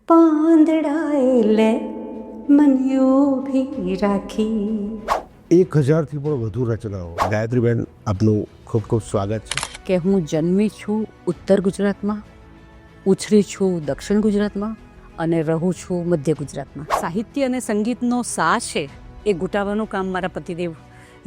પાંદડાએ લે મને ઊભી રાખી. 1000થી પણ વધુ રચનાઓ. ગાયત્રીબેન, આપનું ખૂબ ખૂબ સ્વાગત છે. કે હું જન્મી છું ઉત્તર ગુજરાતમાં, ઉછરી છું દક્ષિણ ગુજરાતમાં અને રહું છું મધ્ય ગુજરાતમાં. સાહિત્ય અને સંગીતનો સા છે એ ઘૂંટાવાનું કામ મારા પતિદેવ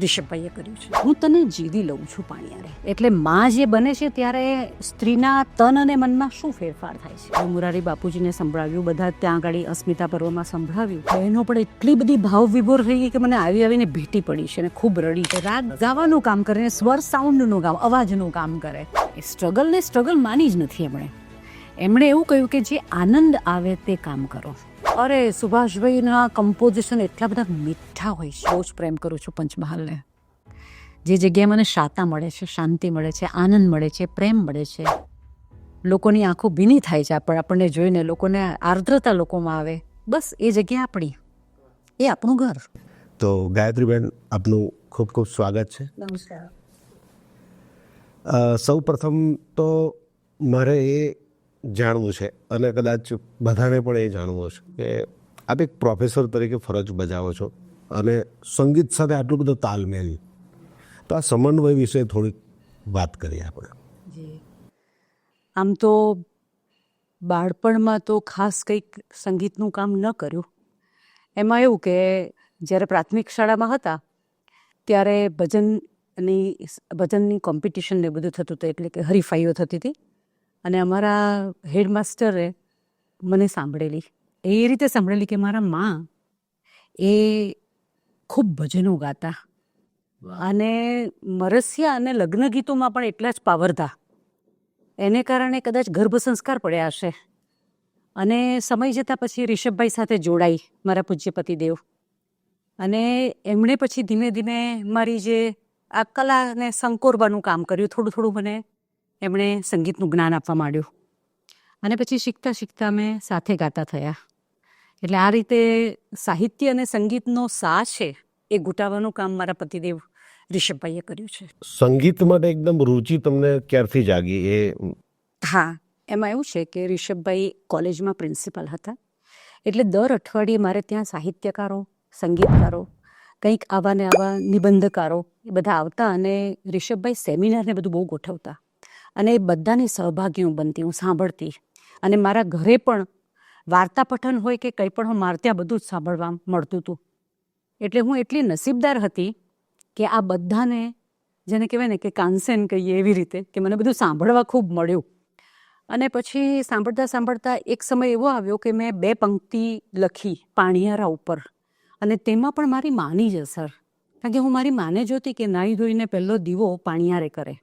રિષભભાઈએ કર્યું છે. હું તને જીવી લઉં છું પાણિયારે. એટલે માં જે બને છે ત્યારે સ્ત્રીના તન અને મનમાં શું ફેરફાર થાય છે. હું મુરારી બાપુજીને સંભળાવ્યું, બધા ત્યાં આગળ અસ્મિતા પર્વમાં સંભળાવ્યું. એનો પણ એટલી બધી ભાવ વિભોર થઈ ગઈ કે મને આવીને ભેટી પડી છે અને ખૂબ રડી. રાગ ગાવાનું કામ કરે, સ્વર સાઉન્ડનું કામ, અવાજનું કામ કરે. એ સ્ટ્રગલ માની જ નથી એમણે એવું કહ્યું કે જે આનંદ આવે તે કામ કરો. અરે સુભાષભાઈના કમ્પોઝિશન એટલા બધા મીઠા હોય છે. બહુ જ પ્રેમ કરું છું પંચમહાલને. જે જગ્યાએ મને શાતા મળે છે, શાંતિ મળે છે, આનંદ મળે છે, પ્રેમ મળે છે. લોકોની આંખો ભીની થાય છે આપણને જોઈને, લોકોને આર્દ્રતા લોકોમાં આવે. બસ એ જગ્યા આપણી, એ આપણું ઘર. તો ગાયત્રીબેન, આપનું ખૂબ ખૂબ સ્વાગત છે. નમસ્કાર. સૌ પ્રથમ તો મારે એ જાણવું છે, અને કદાચ બધાને પણ એ જાણવું છે કે આપ એક પ્રોફેસર તરીકે ફરજ બજાવો છો અને સંગીત સાથે આટલું બધું તાલમેલ, તો આ સમન્વય વિશે થોડીક વાત કરીએ આપણે. આમ તો બાળપણમાં તો ખાસ કંઈક સંગીતનું કામ ન કર્યું. એમાં એવું કે જ્યારે પ્રાથમિક શાળામાં હતા ત્યારે ભજનની કોમ્પિટિશન ને બધું થતું હતું, એટલે કે હરીફાઈઓ થતી હતી. અને અમારા હેડમાસ્ટરે મને સાંભળેલી, એ રીતે સાંભળેલી કે મારા માં એ ખૂબ ભજનો ગાતા અને મરસિયા અને લગ્ન ગીતોમાં પણ એટલા જ પાવરધા. એને કારણે કદાચ ગર્ભ સંસ્કાર પડ્યા હશે. અને સમય જતાં પછી રિષભભાઈ સાથે જોડાઈ મારા પૂજ્ય પતિદેવ, અને એમણે પછી ધીમે ધીમે મારી જે આ કલાને સંકોરવાનું કામ કર્યું. થોડું થોડું મને એમણે સંગીતનું જ્ઞાન આપવા માંડ્યું, અને પછી શીખતા શીખતા અમે સાથે ગાતા થયા. એટલે આ રીતે સાહિત્ય અને સંગીતનો સા છે એ ઘૂંટાવાનું કામ મારા પતિદેવ રિષભભાઈએ કર્યું છે. સંગીત માટે એકદમ રુચિ તમને ક્યારથી જાગી? હા, એમાં એવું છે કે રિષભભાઈ કોલેજમાં પ્રિન્સિપાલ હતા, એટલે દર અઠવાડિયે મારે ત્યાં સાહિત્યકારો, સંગીતકારો, કંઈક આવા ને આવા નિબંધકારો એ બધા આવતા, અને રિષભભાઈ સેમિનારને બધું બહુ ગોઠવતા, અને એ બધાની સહભાગી હું બનતી, હું સાંભળતી. અને મારા ઘરે પણ વાર્તા પઠન હોય કે કંઈ પણ હોય, મારે ત્યાં બધું જ સાંભળવા મળતું હતું. એટલે હું એટલી નસીબદાર હતી કે આ બધાને, જેને કહેવાય ને કે કાંસેન કહીએ એવી રીતે, કે મને બધું સાંભળવા ખૂબ મળ્યું. અને પછી સાંભળતા સાંભળતા એક સમય એવો આવ્યો કે મેં 2 પંક્તિ લખી પાણિયારા ઉપર, અને તેમાં પણ મારી માની જ અસર. કારણ કે હું મારી માને જોતી કે નાહી ધોઈને પહેલો દીવો પાણિયારે કરે,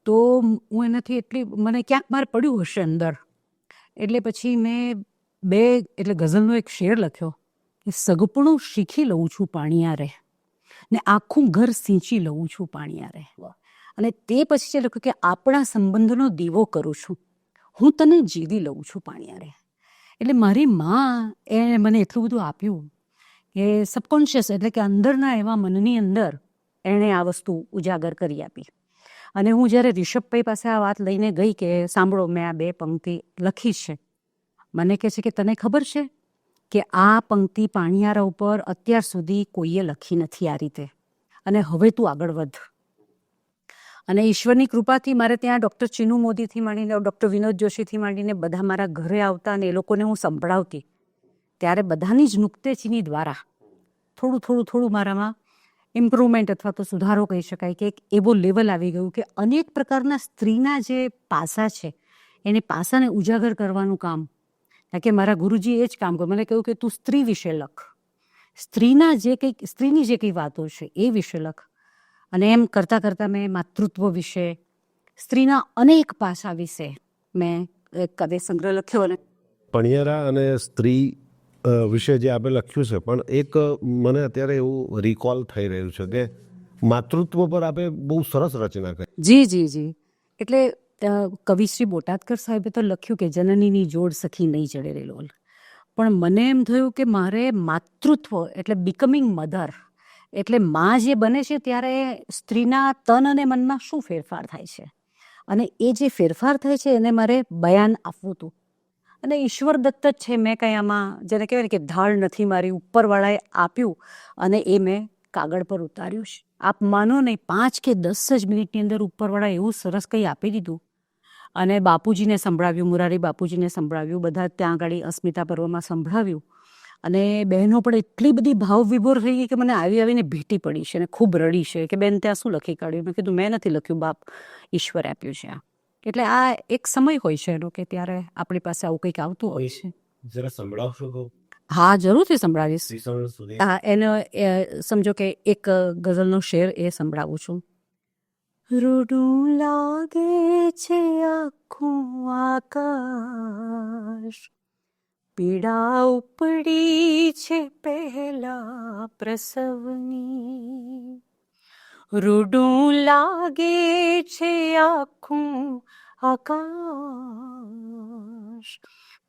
તો હું એનાથી એટલી, મને ક્યાંક મારે પડ્યું હશે અંદર. એટલે પછી મેં 2 એટલે ગઝલનો એક શેર લખ્યો કે સગપણું શીખી લઉં છું પાણિયારે ને આખું ઘર સિંચી લઉં છું પાણિયારે. અને તે પછી જે લખ્યું કે આપણા સંબંધનો દીવો કરું છું, હું તને જીવી લઉં છું પાણિયારે. એટલે મારી માં એ મને એટલું બધું આપ્યું કે સબકોન્શિયસ, એટલે કે અંદરના એવા મનની અંદર એણે આ વસ્તુ ઉજાગર કરી આપી. અને હું જ્યારે રિષભભાઈ પાસે આ વાત લઈને ગઈ કે સાંભળો, મેં આ 2 પંક્તિ લખી છે, મને કહે છે કે તને ખબર છે કે આ પંક્તિ પાણિયારા ઉપર અત્યાર સુધી કોઈએ લખી નથી આ રીતે, અને હવે તું આગળ વધ. અને ઈશ્વરની કૃપાથી મારે ત્યાં ડૉક્ટર ચીનુ મોદીથી માંડીને ડૉક્ટર વિનોદ જોશીથી માંડીને બધા મારા ઘરે આવતા, અને એ લોકોને હું સંભળાવતી. ત્યારે બધાની જ નુક્તેચીની દ્વારા થોડું મારામાં ઇમ્પ્રુવમેન્ટ અથવા તો સુધારો કહી શકાય, કે એક એવો લેવલ આવી ગયું કે અનેક પ્રકારના સ્ત્રીના જે પાસા છે એને પાસાને ઉજાગર કરવાનું કામ. કારણ કે મારા ગુરુજી એ જ કામ કર્યું. મને કહ્યું કે તું સ્ત્રી વિશે લખ, સ્ત્રીની જે કંઈ વાતો છે એ વિશે લખ. અને એમ કરતાં કરતાં મેં માતૃત્વ વિશે, સ્ત્રીના અનેક પાસા વિશે મેં એક કાવ્ય સંગ્રહ લખ્યો. અને પાણિયારા અને સ્ત્રી વિશે જે આપણે લખ્યું છે, પણ એક મને અત્યારે એવું રિકોલ થઈ રહ્યું છે કે માતૃત્વ પર આપણે બહુ સરસ રચના કરી. જી. એટલે કવિશ્રી બોટાદકર સાહેબે તો લખ્યું કે જનનીની જોડ સખી નહીં ચડે રે લોલ. પણ મને એમ થયું કે મારે માતૃત્વ એટલે બિકમિંગ મધર, એટલે માં જે બને છે ત્યારે સ્ત્રીના તન અને મનમાં શું ફેરફાર થાય છે, અને એ જે ફેરફાર થાય છે એને મારે બયાન આપવું હતું. અને ઈશ્વર દત્ત જ છે. મેં કંઈ આમાં જેને કહેવાય ને કે ધાળ નથી મારી, ઉપરવાળાએ આપ્યું અને એ મેં કાગળ પર ઉતાર્યું છે. આપ માનો નહીં, 5 કે 10 જ મિનિટની અંદર ઉપરવાળા એવું સરસ કંઈ આપી દીધું. અને બાપુજીને સંભળાવ્યું, મુરારી બાપુજીને સંભળાવ્યું, બધા ત્યાં આગળ અસ્મિતા પર્વમાં સંભળાવ્યું. અને બહેનો પણ એટલી બધી ભાવ વિભોર થઈ ગઈ કે મને આવીને ભેટી પડી છે અને ખૂબ રડી છે કે બેન ત્યાં શું લખી કાઢ્યું. મેં કીધું મેં નથી લખ્યું બાપ, ઈશ્વર આપ્યું છે આ. એટલે આ એક સમય હોય છે એનો કે ત્યારે આપણી પાસે આવું કંઈક આવતું હોય છે. જરા સંભળાવશો તો? હા, જરૂરથી સંભળાવીશ. સુધી હા, એનો સમજો કે એક ગઝલનો શેર એ સંભળાવું છું. રૂડું લાગે છે આખું આકાશ, પીડા ઉપડી છે પહેલા પ્રસવની. રૂડું લાગે છે આખું આકાશ,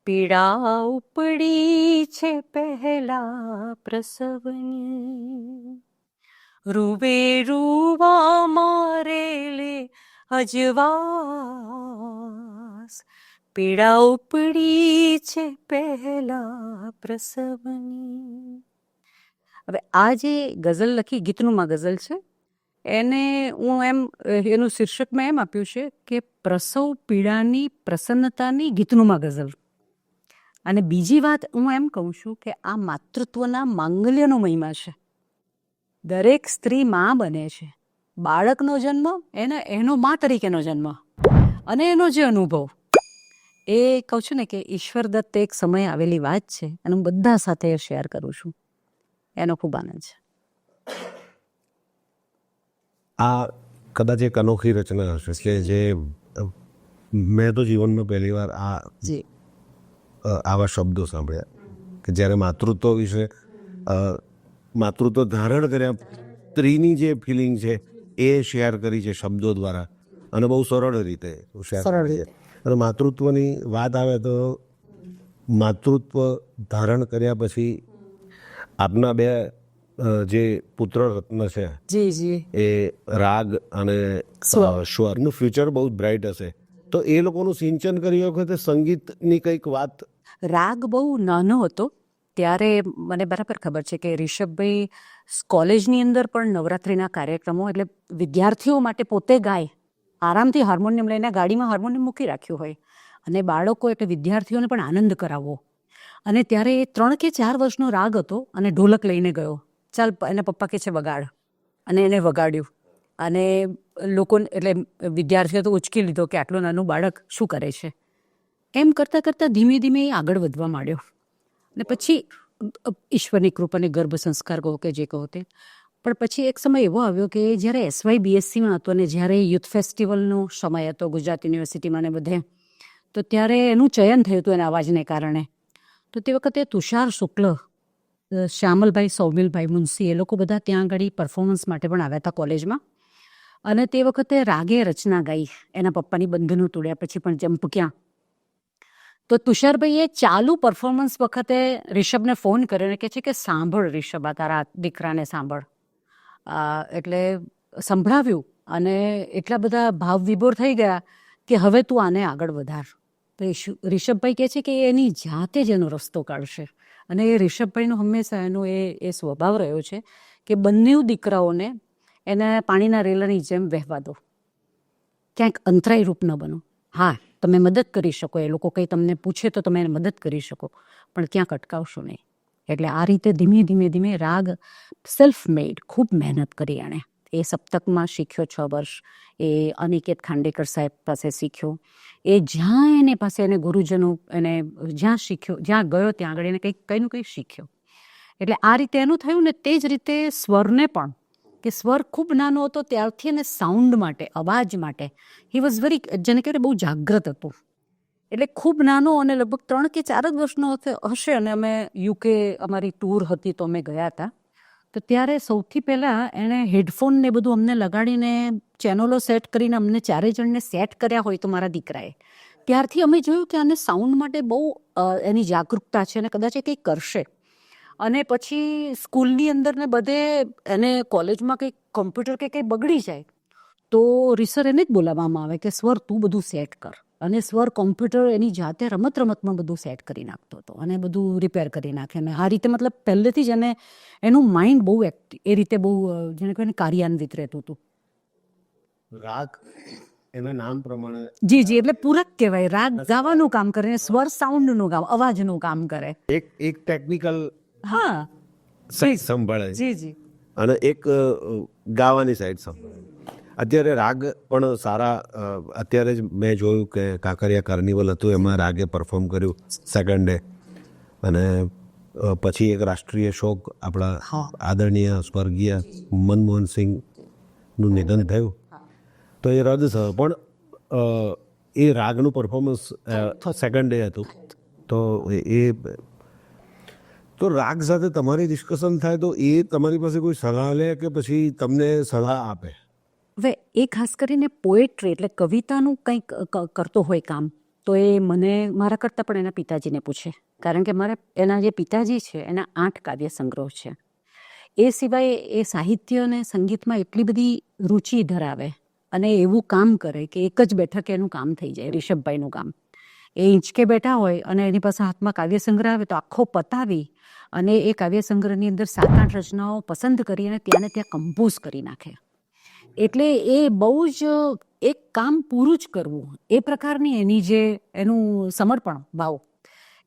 પીડા ઉપડી છે પહેલા પ્રસવની. રૂવે રૂવા મારેલે અજવાસ, પીડા ઉપડી છે પહેલા પ્રસવની. હવે આ જે ગઝલ લખી, ગીતનુંમાં ગઝલ છે, એને હું એનું શીર્ષક મેં એમ આપ્યું છે કે પ્રસવ પીડાની પ્રસન્નતાની ગીતનુંમાં ગઝલ. અને બીજી વાત હું એમ કહું છું કે આ માતૃત્વના માંગલ્યનો મહિમા છે. દરેક સ્ત્રી માં બને છે. બાળકનો જન્મ એનો મા તરીકેનો જન્મ અને એનો જે અનુભવ, એ કહું છું ને કે ઈશ્વર દત્ત એક સમય આવેલી વાત છે અને હું બધા સાથે શેર કરું છું. એનો ખૂબ આનંદ છે. આ કદાચ એક અનોખી રચના હશે કે જે મેં તો જીવનમાં પહેલી વાર આવા શબ્દો સાંભળ્યા કે જ્યારે માતૃત્વ વિશે માતૃત્વ ધારણ કર્યા સ્ત્રીની જે ફિલિંગ છે એ શેર કરી છે શબ્દો દ્વારા અને બહુ સરળ રીતે શેર કરી છે. અને માતૃત્વની વાત આવે તો માતૃત્વ ધારણ કર્યા પછી આપના બે જે પુત્ર રત્ન છે એ રાગ અને સ્વરનું ફ્યુચર બહુ બ્રાઇટ હશે. તો એ લોકોનું સિંચન કરી વખતે સંગીતની કંઈક વાત. રાગ બહુ નાનો હતો ત્યારે મને બરાબર ખબર છે કે રિષભભાઈ કોલેજની અંદર પણ નવરાત્રિના કાર્યક્રમો, એટલે વિદ્યાર્થીઓ માટે પોતે ગાય, આરામથી હાર્મોનિયમ લઈને ગાડીમાં હાર્મોનિયમ મૂકી રાખ્યું હોય અને બાળકો એટલે વિદ્યાર્થીઓને પણ આનંદ કરાવવો. અને ત્યારે એ 3 કે 4 વર્ષનો રાગ હતો અને ઢોલક લઈને ગયો. ચાલ, એના પપ્પા કહે છે વગાડ, અને એને વગાડ્યું. અને લોકો એટલે વિદ્યાર્થીઓ તો ઉચકી લીધો કે આટલું નાનું બાળક શું કરે છે. એમ કરતાં કરતાં ધીમે ધીમે એ આગળ વધવા માંડ્યો. અને પછી ઈશ્વરની કૃપાને ગર્ભ સંસ્કાર કહો કે જે કહો તે, પણ પછી એક સમય એવો આવ્યો કે જ્યારે SY BScમાં હતો અને જ્યારે યુથ ફેસ્ટિવલનો સમય હતો ગુજરાત યુનિવર્સિટીમાં ને બધે, તો ત્યારે એનું ચયન થયું હતું એના અવાજને કારણે. તો તે વખતે તુષાર શુક્લ, શ્યામલભાઈ, સૌમિલભાઈ મુનશી, એ લોકો બધા ત્યાં આગળ પરફોર્મન્સ માટે પણ આવ્યા હતા કોલેજમાં. અને તે વખતે રાગે રચના ગાઈ એના પપ્પાની બંધનું તોડ્યા પછી પણ જંપ ક્યાં. તો તુષારભાઈએ ચાલુ પરફોર્મન્સ વખતે રિષભને ફોન કર્યો અને કહે છે કે સાંભળ રિષભ, આ તારા દીકરાને સાંભળ. એટલે સંભળાવ્યું અને એટલા બધા ભાવ વિભોર થઈ ગયા કે હવે તું આને આગળ વધાર. તો રિષભભાઈ કહે છે કે એની જાતે જ એનો રસ્તો કાઢશે. અને એ રિષભભાઈનો હંમેશા એનો એ સ્વભાવ રહ્યો છે કે બંને દીકરાઓને એને પાણીના રેલાની જેમ વહેવા દો, ક્યાંક અંતરાય રૂપ ન બનો. હા, તમે મદદ કરી શકો, એ લોકો કંઈ તમને પૂછે તો તમે એને મદદ કરી શકો, પણ ક્યાંક અટકાવશો નહીં. એટલે આ રીતે ધીમે ધીમે ધીમે રાગ સેલ્ફ મેડ, ખૂબ મહેનત કરી એણે. એ સપ્તકમાં શીખ્યો 6 વર્ષ, એ અનિકેત ખાંડેકર સાહેબ પાસે શીખ્યો, એ જ્યાં એને પાસે એને ગુરુજનો એને જ્યાં શીખ્યો, જ્યાં ગયો ત્યાં આગળ એને કંઈનું કંઈ શીખ્યો. એટલે આ રીતે એનું થયું ને. તે જ રીતે સ્વરને પણ, કે સ્વર ખૂબ નાનો હતો ત્યારથી એને સાઉન્ડ માટે, અવાજ માટે હી વોઝ વેરી, જેને કહેવાય બહુ જાગૃત હતું. એટલે ખૂબ નાનો અને લગભગ 3 કે 4 જ વર્ષનો હશે. અને અમે UK અમારી ટૂર હતી તો અમે ગયા હતા. તો ત્યારે સૌથી પહેલાં એણે હેડફોન ને બધું અમને લગાડીને ચેનલો સેટ કરીને અમને 4 જણને સેટ કર્યા હોય તો મારા દીકરાએ. ત્યારથી અમે જોયું કે આને સાઉન્ડ માટે બહુ એની જાગૃતતા છે અને કદાચ એ કંઈક કરશે. અને પછી સ્કૂલની અંદર ને બધે એને કોલેજમાં કંઈક કમ્પ્યુટર કે કંઈ બગડી જાય તો રીસર એને જ બોલાવવામાં આવે કે સ્વર તું બધું સેટ કર. અને સ્વર કોમ્પ્યુટર એની જાતે રમતમાં બધું સેટ કરી નાખતો હતો અને બધું રિપેર કરી નાખે. અને આ રીતે મતલબ પહેલેથી જ એનું માઇન્ડ બહુ એ રીતે બહુ જેને કહેવાય ને કાર્યાન્વિત રહેતું હતું. રાગ એના નામ પ્રમાણે જી એટલે પૂરક કહેવાય. રાગ ગાવાનું કામ કરે, સ્વર સાઉન્ડનું કામ, અવાજનું કામ કરે. એક ટેકનિકલ હા સાઈડ સંભાળે જી અને એક ગાવાની સાઈડ સંભાળે. અત્યારે રાગ પણ સારા અત્યારે જ મેં જોયું કે કાંકરિયા કાર્નિવલ હતું, એમાં રાગે પરફોર્મ કર્યું સેકન્ડ ડે. અને પછી એક રાષ્ટ્રીય શોક આપણા આદરણીય સ્વર્ગીય મનમોહન સિંહનું નિધન થયું તો એ રદ થયો. પણ એ રાગનું પરફોર્મન્સ સેકન્ડ ડે હતું. તો રાગ સાથે તમારી ડિસ્કશન થાય તો એ તમારી પાસે કોઈ સલાહ લે કે પછી તમને સલાહ આપે? હવે એ ખાસ કરીને પોએટ્રી એટલે કવિતાનું કંઈક કરતો હોય કામ તો એ મને મારા કરતાં પણ એના પિતાજીને પૂછે. કારણ કે મારા એના જે પિતાજી છે એના 8 કાવ્ય સંગ્રહ છે. એ સિવાય એ સાહિત્ય અને સંગીતમાં એટલી બધી રુચિ ધરાવે અને એવું કામ કરે કે એક જ બેઠકે એનું કામ થઈ જાય. રિષભભાઈનું કામ એ હિંચકે બેઠા હોય અને એની પાસે હાથમાં કાવ્ય સંગ્રહ આવે તો આખો પતાવી અને એ કાવ્ય સંગ્રહની અંદર 7-8 રચનાઓ પસંદ કરી અને ત્યાં કમ્પોઝ કરી નાખે. એટલે એ બહુ જ એક કામ પૂરું જ કરવું એ પ્રકારની એનું સમર્પણ ભાવ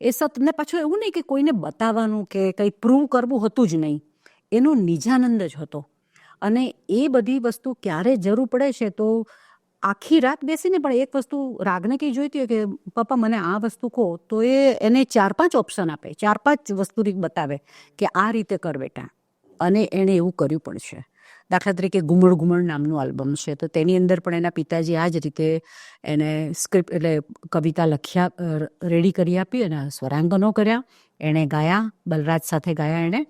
એ સતને પાછું એવું નહીં કે કોઈને બતાવવાનું કે કંઈ પ્રૂવ કરવું હતું જ નહીં. એનો નિજાનંદ જ હતો. અને એ બધી વસ્તુ ક્યારે જરૂર પડે છે તો આખી રાત બેસીને પણ એક વસ્તુ રાગને કંઈ જોઈતી હોય કે પપ્પા મને આ વસ્તુ કહો તો એને 4-5 ઓપ્શન આપે, 4-5 વસ્તુ બતાવે કે આ રીતે કર બેટા. અને એણે એવું કર્યું પણ છે. દાખલા તરીકે ઘુમડ ઘુમડ નામનું આલ્બમ છે તો તેની અંદર પણ એના પિતાજી આ જ રીતે એને સ્ક્રિપ્ટ એટલે કવિતા રેડી કરી આપી અને સ્વરાંગનો કર્યા, એણે ગાયા, બલરાજ સાથે ગાયા એણે.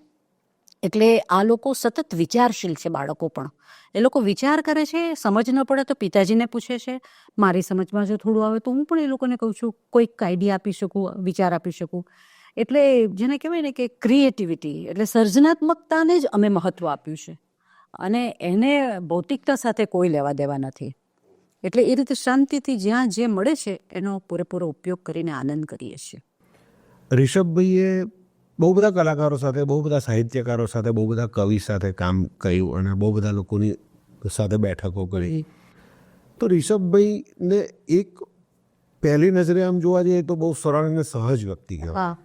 એટલે આ લોકો સતત વિચારશીલ છે. બાળકો પણ એ લોકો વિચાર કરે છે, સમજ ન પડે તો પિતાજીને પૂછે છે. મારી સમજમાં જો થોડું આવે તો હું પણ એ લોકોને કહું છું, કોઈક આઈડિયા આપી શકું, વિચાર આપી શકું. એટલે જેને કહેવાય ને કે ક્રિએટિવિટી એટલે સર્જનાત્મકતાને જ અમે મહત્ત્વ આપ્યું છે અને એને ભૌતિકતા સાથે કોઈ લેવા દેવા નથી. એટલે એ રીતે શાંતિથી જ્યાં જે મળે છે એનો પૂરેપૂરો ઉપયોગ કરીને આનંદ કરીએ છીએ. રિષભભાઈએ બહુ બધા કલાકારો સાથે, બહુ બધા સાહિત્યકારો સાથે, બહુ બધા કવિ સાથે કામ કર્યું અને બહુ બધા લોકોની સાથે બેઠકો કરી. તો રિષભભાઈને એક પહેલી નજરે આમ જોવા જઈએ તો બહુ સરળ અને સહજ વ્યક્તિ કહેવાય,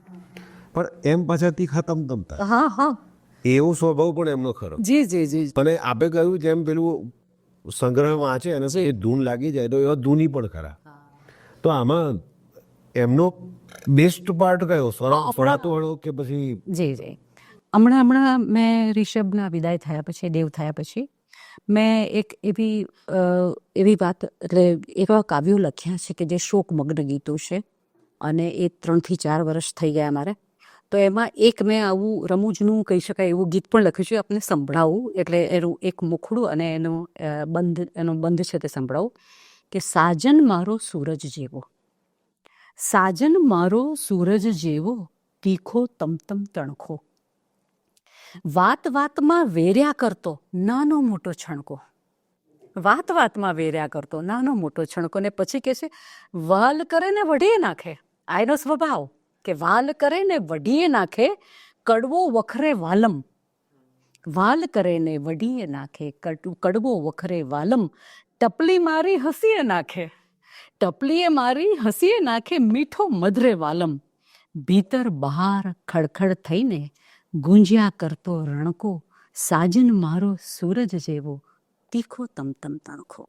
પણ એમ પાછા તીખા તમતમતા એવો સ્વભાવ પણ એમનો ખરો. જી અને આપે કહ્યું જેમ પેલું સંગ્રહ વાંચે અને એ ધૂન લાગી જાય તો એવા ધૂની પણ ખરા. તો આમાં એમનો બેસ્ટ પાર્ટ કયો? ફળાતો વાળો કે પછી? જી હમણાં મેં રિષભના વિદાય થયા પછી, દેવ થયા પછી મેં એક એવી વાત એટલે એવા કાવ્યો લખ્યા છે કે જે શોકમગ્ન ગીતો છે અને એ 3-4 વર્ષ થઈ ગયા મારે. તો એમાં એક મેં આવું રમૂજનું કહી શકાય એવું ગીત પણ લખ્યું છે, આપને સંભળાવું. એટલે એનું એક મુખડું અને એનો બંધ છે તે સંભળાવું કે સાજન મારો સૂરજ જેવો, સાજન મારો સૂરજ જેવો, તીખો તમતમ તણખો, વાત વાતમાં વેર્યા કરતો નાનો મોટો છણકો, વાત વાતમાં વેર્યા કરતો નાનો મોટો છણકો. ને પછી કહે છે વાલ કરે ને વઢીએ નાખે. આ એનો સ્વભાવ કે વાલ કરે ને વઢીએ નાખે, કડવો વખરે વાલમ, વાલ કરે ને વઢીએ નાખે, કડવો વખરે વાલમ, ટપલી મારી હસીએ નાખે, ટપલીએ મારી હસીએ નાખે, મીઠો મધરે વાલમ, ભીતર બહાર ખડખડ થઈને ગુંજ્યા કરતો રણકો, સાજન મારો સૂરજ જેવો, તીખો તમતમ તણખો.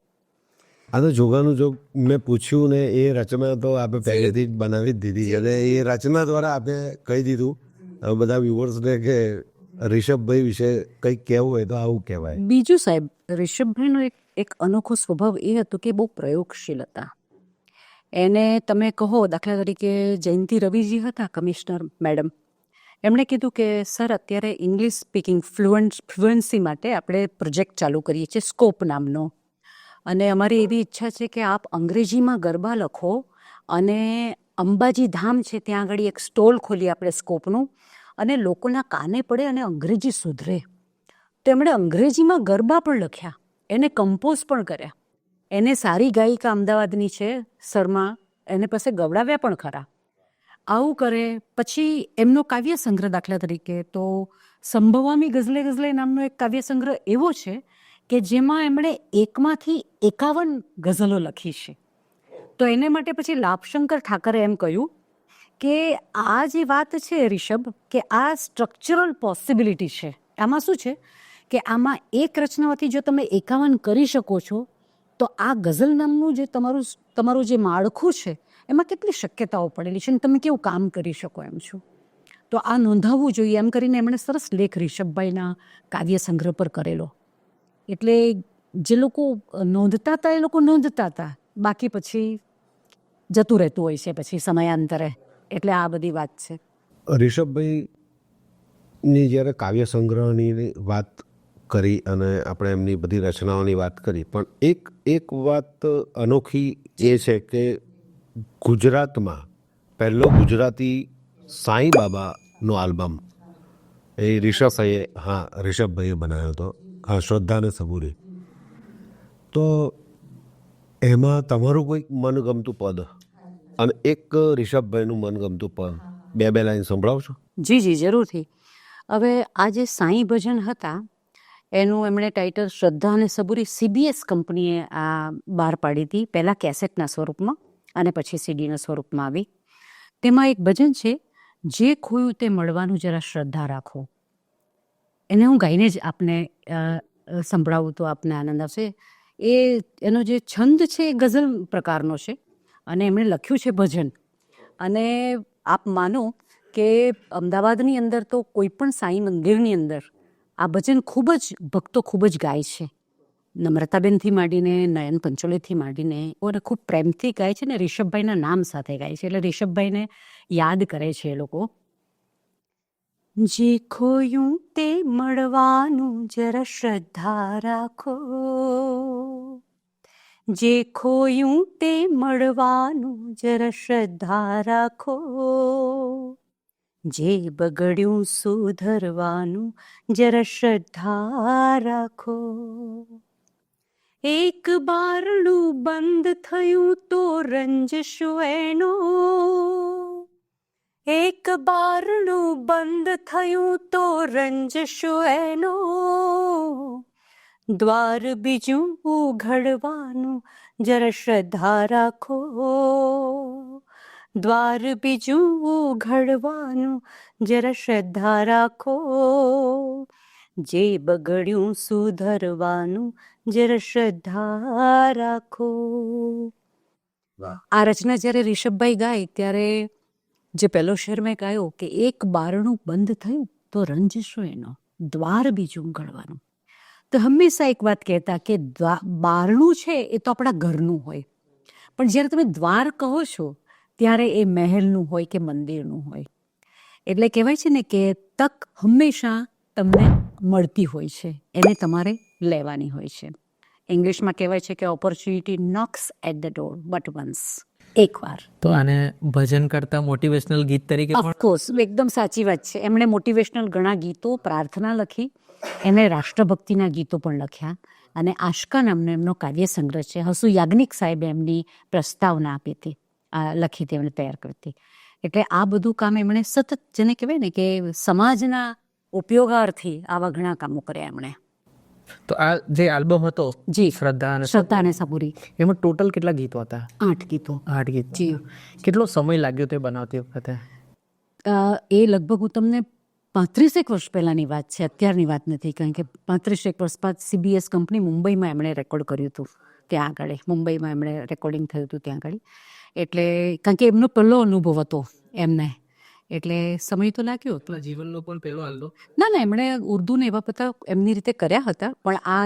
આ તો જોગાનું જો મેં પૂછ્યું ને એ રચના તો આપણે પહેલેથી જ બનાવી જ દીધી અને એ રચના દ્વારા આપણે કહી દીધું બધા વ્યુઅર્સને કે રિષભભાઈ વિશે કંઈક કહેવું હોય તો આવું કહેવાય. બીજું સાહેબ, રિષભભાઈનો એક અનોખો સ્વભાવ એ હતો કે બહુ પ્રયોગશીલ હતા. એને તમે કહો દાખલા તરીકે જયંતિ રવિજી હતા કમિશનર મેડમ, એમણે કીધું કે સર અત્યારે ઇંગ્લિશ સ્પીકિંગ ફ્લુઅન્સી માટે આપણે પ્રોજેક્ટ ચાલુ કરીએ છીએ સ્કોપ નામનો, અને અમારી એવી ઈચ્છા છે કે આપ અંગ્રેજીમાં ગરબા લખો અને અંબાજી ધામ છે ત્યાં આગળ એક સ્ટોલ ખોલીએ આપણે સ્કોપનું અને લોકોના કાને પડે અને અંગ્રેજી સુધરે. તો એમણે અંગ્રેજીમાં ગરબા પણ લખ્યા, એને કમ્પોઝ પણ કર્યા. એને સારી ગાયિકા અમદાવાદની છે શર્મા, એને પાસે ગવડાવ્યા પણ ખરા. આવું કરે. પછી એમનો કાવ્ય સંગ્રહ દાખલા તરીકે તો સંભવામી ગઝલે ગઝલે નામનો એક કાવ્ય સંગ્રહ એવો છે કે જેમાં એમણે 1 ગઝલો લખી છે. તો એને માટે પછી લાભશંકર ઠાકરે એમ કહ્યું કે આ જે વાત છે રિષભ, કે આ સ્ટ્રક્ચરલ પોસિબિલિટી છે. આમાં શું છે કે આમાં એક રચનામાંથી જો તમે 51 કરી શકો છો તો આ ગઝલ નામનું જે તમારું જે માળખું છે એમાં કેટલી શક્યતાઓ પડેલી છે અને તમે કેવું કામ કરી શકો એમ છો. તો આ નોંધાવવું જોઈએ એમ કરીને એમણે સરસ લેખ રિષભભાઈના કાવ્ય સંગ્રહ પર કરેલો. એટલે જે લોકો નોંધતા હતા એ લોકો નોંધતા હતા, બાકી પછી જતું રહેતું હોય છે પછી સમયાંતરે. એટલે આ બધી વાત છે. રિષભભાઈની જ્યારે કાવ્ય સંગ્રહની વાત કરી અને આપણે એમની બધી રચનાઓની વાત કરી, પણ એક વાત અનોખી એ છે કે ગુજરાતમાં પહેલો ગુજરાતી સાંઈ બાબાનો આલ્બમ એ રિષભભાઈએ બનાવ્યો હતો. શ્રદ્ધા અને સબૂરી. તો એમાં તમારું કોઈક મનગમતું પદ અને એક રિષભભાઈનું મનગમતું પદ બે લાઈન સંભળાવશો? જી જરૂરથી. હવે આ જે સાંઈ ભજન હતા એનું એમણે ટાઇટલ શ્રદ્ધા અને સબૂરી CBS કંપનીએ આ બહાર પાડી હતી, પહેલાં કેસેટના સ્વરૂપમાં અને પછી સીડીના સ્વરૂપમાં આવી. તેમાં એક ભજન છે, જે ખોયું તે મળવાનું જરા શ્રદ્ધા રાખો. એને હું ગાઈને જ આપને સંભળાવું તો આપને આનંદ આવશે. એનો જે છંદ છે એ ગઝલ પ્રકારનો છે અને એમણે લખ્યું છે ભજન. અને આપ માનો કે અમદાવાદની અંદર તો કોઈ પણ સાંઈ મંદિરની અંદર આ ભજન ભક્તો ખૂબ જ ગાય છે. નમ્રતાબેનથી માંડીને નયન પંચોલીથી માંડીને અને ખૂબ પ્રેમથી ગાય છે ને રિષભભાઈના નામ સાથે ગાય છે. એટલે રિષભભાઈને યાદ કરે છે એ લોકો. જે ખોયું તે મળવાનું જરા શ્રદ્ધા રાખો, જે ખોયું તે મળવાનું જરા શ્રદ્ધા રાખો, જે બગડ્યું સુધરવાનું જરા શ્રદ્ધા રાખો. એક બારણું બંધ થયું તો રંજ શું એનો, એક બારણું બંધ થયું તો રંજ શું એનો, દ્વાર બીજું ઉઘડવાનું જરા શ્રદ્ધા રાખો, દ્વાર બીજું ઉઘડવાનું જરા શ્રદ્ધા રાખો, જે બગડ્યું સુધરવાનું જરા શ્રદ્ધા રાખો. આ રચના જ્યારે રિષભભાઈ ગાય ત્યારે જે પહેલો શેર મેં ગાયો કે એક બારણું બંધ થયું તો રંજ શું એનો, દ્વાર બીજું ઉઘડવાનું. તો હંમેશા એક વાત કહેતા કે બારણું છે એ તો આપણા ઘરનું હોય, પણ જ્યારે તમે દ્વાર કહો છો ત્યારે એ મહેલનું હોય કે મંદિરનું હોય. એટલે કહેવાય છે ને કે તક હંમેશા તમને મળતી હોય છે, એને તમારે લેવાની હોય છે. ઇંગ્લિશમાં કહેવાય છે કે opportunity knocks at the door but once, એકવાર. તો આને ભજન કરતા મોટિવેશનલ ગીત તરીકે ઓફકોર્સ એકદમ સાચી વાત છે. એમણે મોટિવેશનલ ઘણા ગીતો, પ્રાર્થના લખી, એમણે રાષ્ટ્રભક્તિના ગીતો પણ લખ્યા. અને આશકા નામનો એમનો કાવ્ય સંગ્રહ છે. હસુ યાજ્ઞિક સાહેબે એમની પ્રસ્તાવના આપી હતી, લખી હતી, એમણે તૈયાર કરી હતી. એટલે આ બધું કામ એમણે સતત, જેને કહેવાય ને કે સમાજના ઉપયોગાર્થી આવા ઘણા કામો કર્યા એમણે. તો આ જે આલ્બમ હતો જી, શ્રદ્ધા અને સબૂરી, એમાં ટોટલ કેટલા ગીતો હતા? 8 ગીતો. 8 ગીત. જી. કેટલો સમય લાગ્યો તે બનાવતી વખતે? એ લગભગ હું તમને 35 વર્ષ પહેલાંની વાત છે, અત્યારની વાત નથી. કારણ કે 35 વર્ષ બાદ CBS કંપની મુંબઈમાં એમણે રેકોર્ડ કર્યું હતું. ત્યાં આગળ મુંબઈમાં એમણે રેકોર્ડિંગ થયું હતું ત્યાં આગળ. એટલે કારણ કે એમનો પહેલો અનુભવ હતો એમને, એટલે સમય તો લાગ્યો હતો. જીવનનો પણ પહેલો આલ્બમ? ના, એમણે ઉર્દુને એવા બધા એમની રીતે કર્યા હતા, પણ આ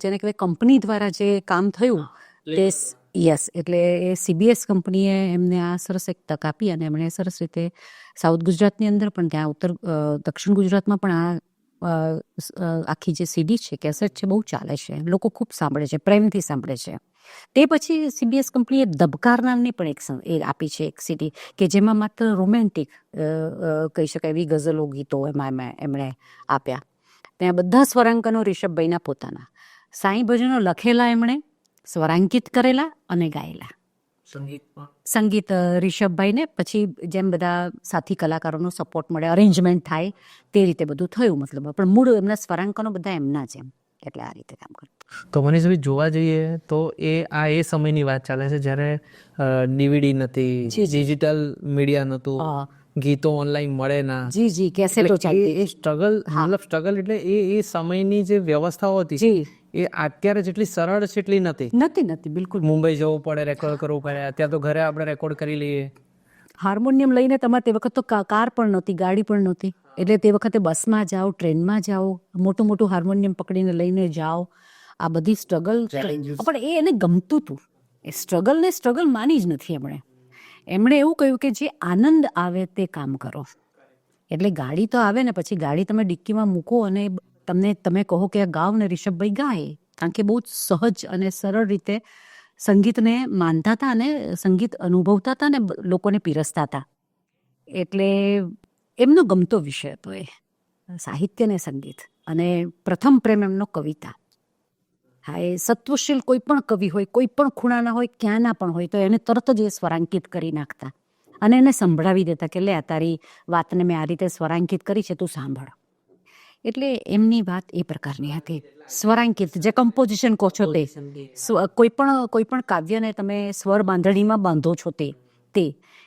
જેને કહેવાય કંપની દ્વારા જે કામ થયું તે યસ, એટલે એ CBS કંપનીએ એમને આ સરસ એક તક આપી અને એમણે સરસ રીતે સાઉથ ગુજરાતની અંદર પણ, ત્યાં દક્ષિણ ગુજરાતમાં પણ આ આખી જે CD છે, કેસેટ છે, બહુ ચાલે છે. લોકો ખૂબ સાંભળે છે, પ્રેમથી સાંભળે છે. તે પછી CBS કંપનીએ દબકાર નામની પણ એક આપી છે, એક CD, કે જેમાં માત્ર રોમેન્ટિક કહી શકાય એવી ગઝલો, ગીતો એમાં એમણે આપ્યા. ત્યાં બધા સ્વરાંકનો રિષભભાઈના પોતાના. સાંઈ ભજનો લખેલા એમણે, સ્વરાંકિત કરેલા અને ગાયેલા. સંગીતમાં સંગીત રિષભભાઈને, પછી જેમ બધા સાથી કલાકારોનો સપોર્ટ મળે, અરેન્જમેન્ટ થાય તે રીતે બધું થયું, મતલબ પણ મૂળ એમના સ્વરાંકનો બધા એમના જ એમ, એટલે આ રીતે કામ કર્યું. તો મનીષભાઈ જોવા જઈએ તો એ સમયની વાત ચાલે છે જ્યારે ડીવીડી નથી, ડિજિટલ મીડિયા નહોતું, હા. ગીતો ઓનલાઈન મળે ના. જી કેસેટો ચાલતી. એ સ્ટ્રગલ, મતલબ સ્ટ્રગલ એટલે એ સમયની જે વ્યવસ્થાઓ હતી જી એ અત્યારે જેટલી સરળ છે એટલી નથી. નથી બિલકુલ. મુંબઈ જવું પડે, રેકોર્ડ કરવું પડે. અત્યારે તો ઘરે આપણે રેકોર્ડ કરી લઈએ. હાર્મોનિયમ લઈને તમારે તે વખત તો કાર પણ નહોતી, ગાડી પણ નહોતી, એટલે તે વખતે બસમાં જાઓ, ટ્રેનમાં જાઓ, મોટું હાર્મોનિયમ પકડીને લઈને જાઓ. આ બધી સ્ટ્રગલ, પણ એને ગમતું હતું. એ સ્ટ્રગલ માની જ નથી એમણે એવું કહ્યું કે જે આનંદ આવે તે કામ કરો. એટલે ગાડી તો આવે ને, પછી ગાડી તમે ડિક્કીમાં મૂકો અને તમે કહો કે આ ગાવ ને રિષભભાઈ ગાય, કારણ કે બહુ જ સહજ અને સરળ રીતે સંગીતને માનતા હતા અને સંગીત અનુભવતા હતા ને લોકોને પીરસતા હતા. એટલે એમનો ગમતો વિષય હતો એ સાહિત્ય ને સંગીત. અને પ્રથમ પ્રેમ એમનો કવિતા. હા, એ સત્વશીલ કોઈ પણ કવિ હોય, કોઈ પણ ખૂણાના હોય, ક્યાંના પણ હોય, તો એને તરત જ એ સ્વરાંકિત કરી નાખતા અને એને સંભળાવી દેતા કે લે, આ તારી વાતને મેં આ રીતે સ્વરાંકિત કરી છે, તું સાંભળ. એટલે એમની વાત એ પ્રકારની હતી. સ્વરાંકિત, જે કમ્પોઝિશન કહો છો તે, કોઈ પણ કાવ્યને તમે સ્વર બાંધણીમાં બાંધો છો તે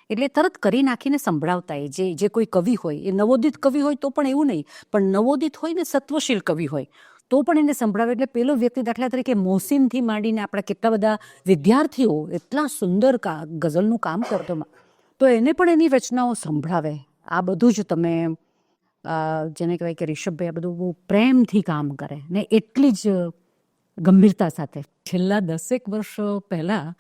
એટલે તરત કરી નાખીને સંભળાવતા. એ જે કોઈ કવિ હોય, એ નવોદિત કવિ હોય તો પણ એવું નહીં, પણ નવોદિત હોય ને સત્વશીલ કવિ હોય તો પણ એને સંભળાવે. એટલે પેલો વ્યક્તિ, દાખલા તરીકે મોહસિનથી માંડીને આપણા કેટલા બધા વિદ્યાર્થીઓ એટલા સુંદર ગઝલનું કામ કરતો, તો એને પણ એની રચનાઓ સંભળાવે. આ બધું જ તમે જેને કહેવાય કે રિષભભાઈ આ બધું બહુ પ્રેમથી કામ કરે ને એટલી જ ગંભીરતા સાથે. છેલ્લા 10 વર્ષ પહેલાં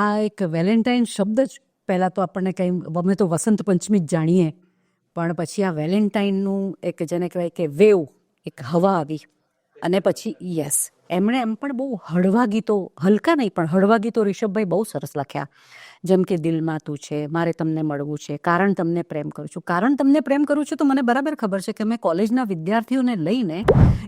આ એક વેલેન્ટાઇન શબ્દ જ, પહેલાં તો આપણને કંઈ, અમે તો વસંત પંચમી જ જાણીએ, પણ પછી આ વેલેન્ટાઇનનું એક જેને કહેવાય કે વેવ, એક હવા આવી. અને પછી યસ, એમણે એમ પણ બહુ હળવા ગીતો, હલકા નહીં પણ હળવા ગીતો રિષભભાઈ બહુ સરસ લખ્યા. જેમ કે દિલમાં તું છે, મારે તમને મળવું છે, કારણ તમને પ્રેમ કરું છું. કારણ તમને પ્રેમ કરું છું તો મને બરાબર ખબર છે કે મેં કોલેજના વિદ્યાર્થીઓને લઈને,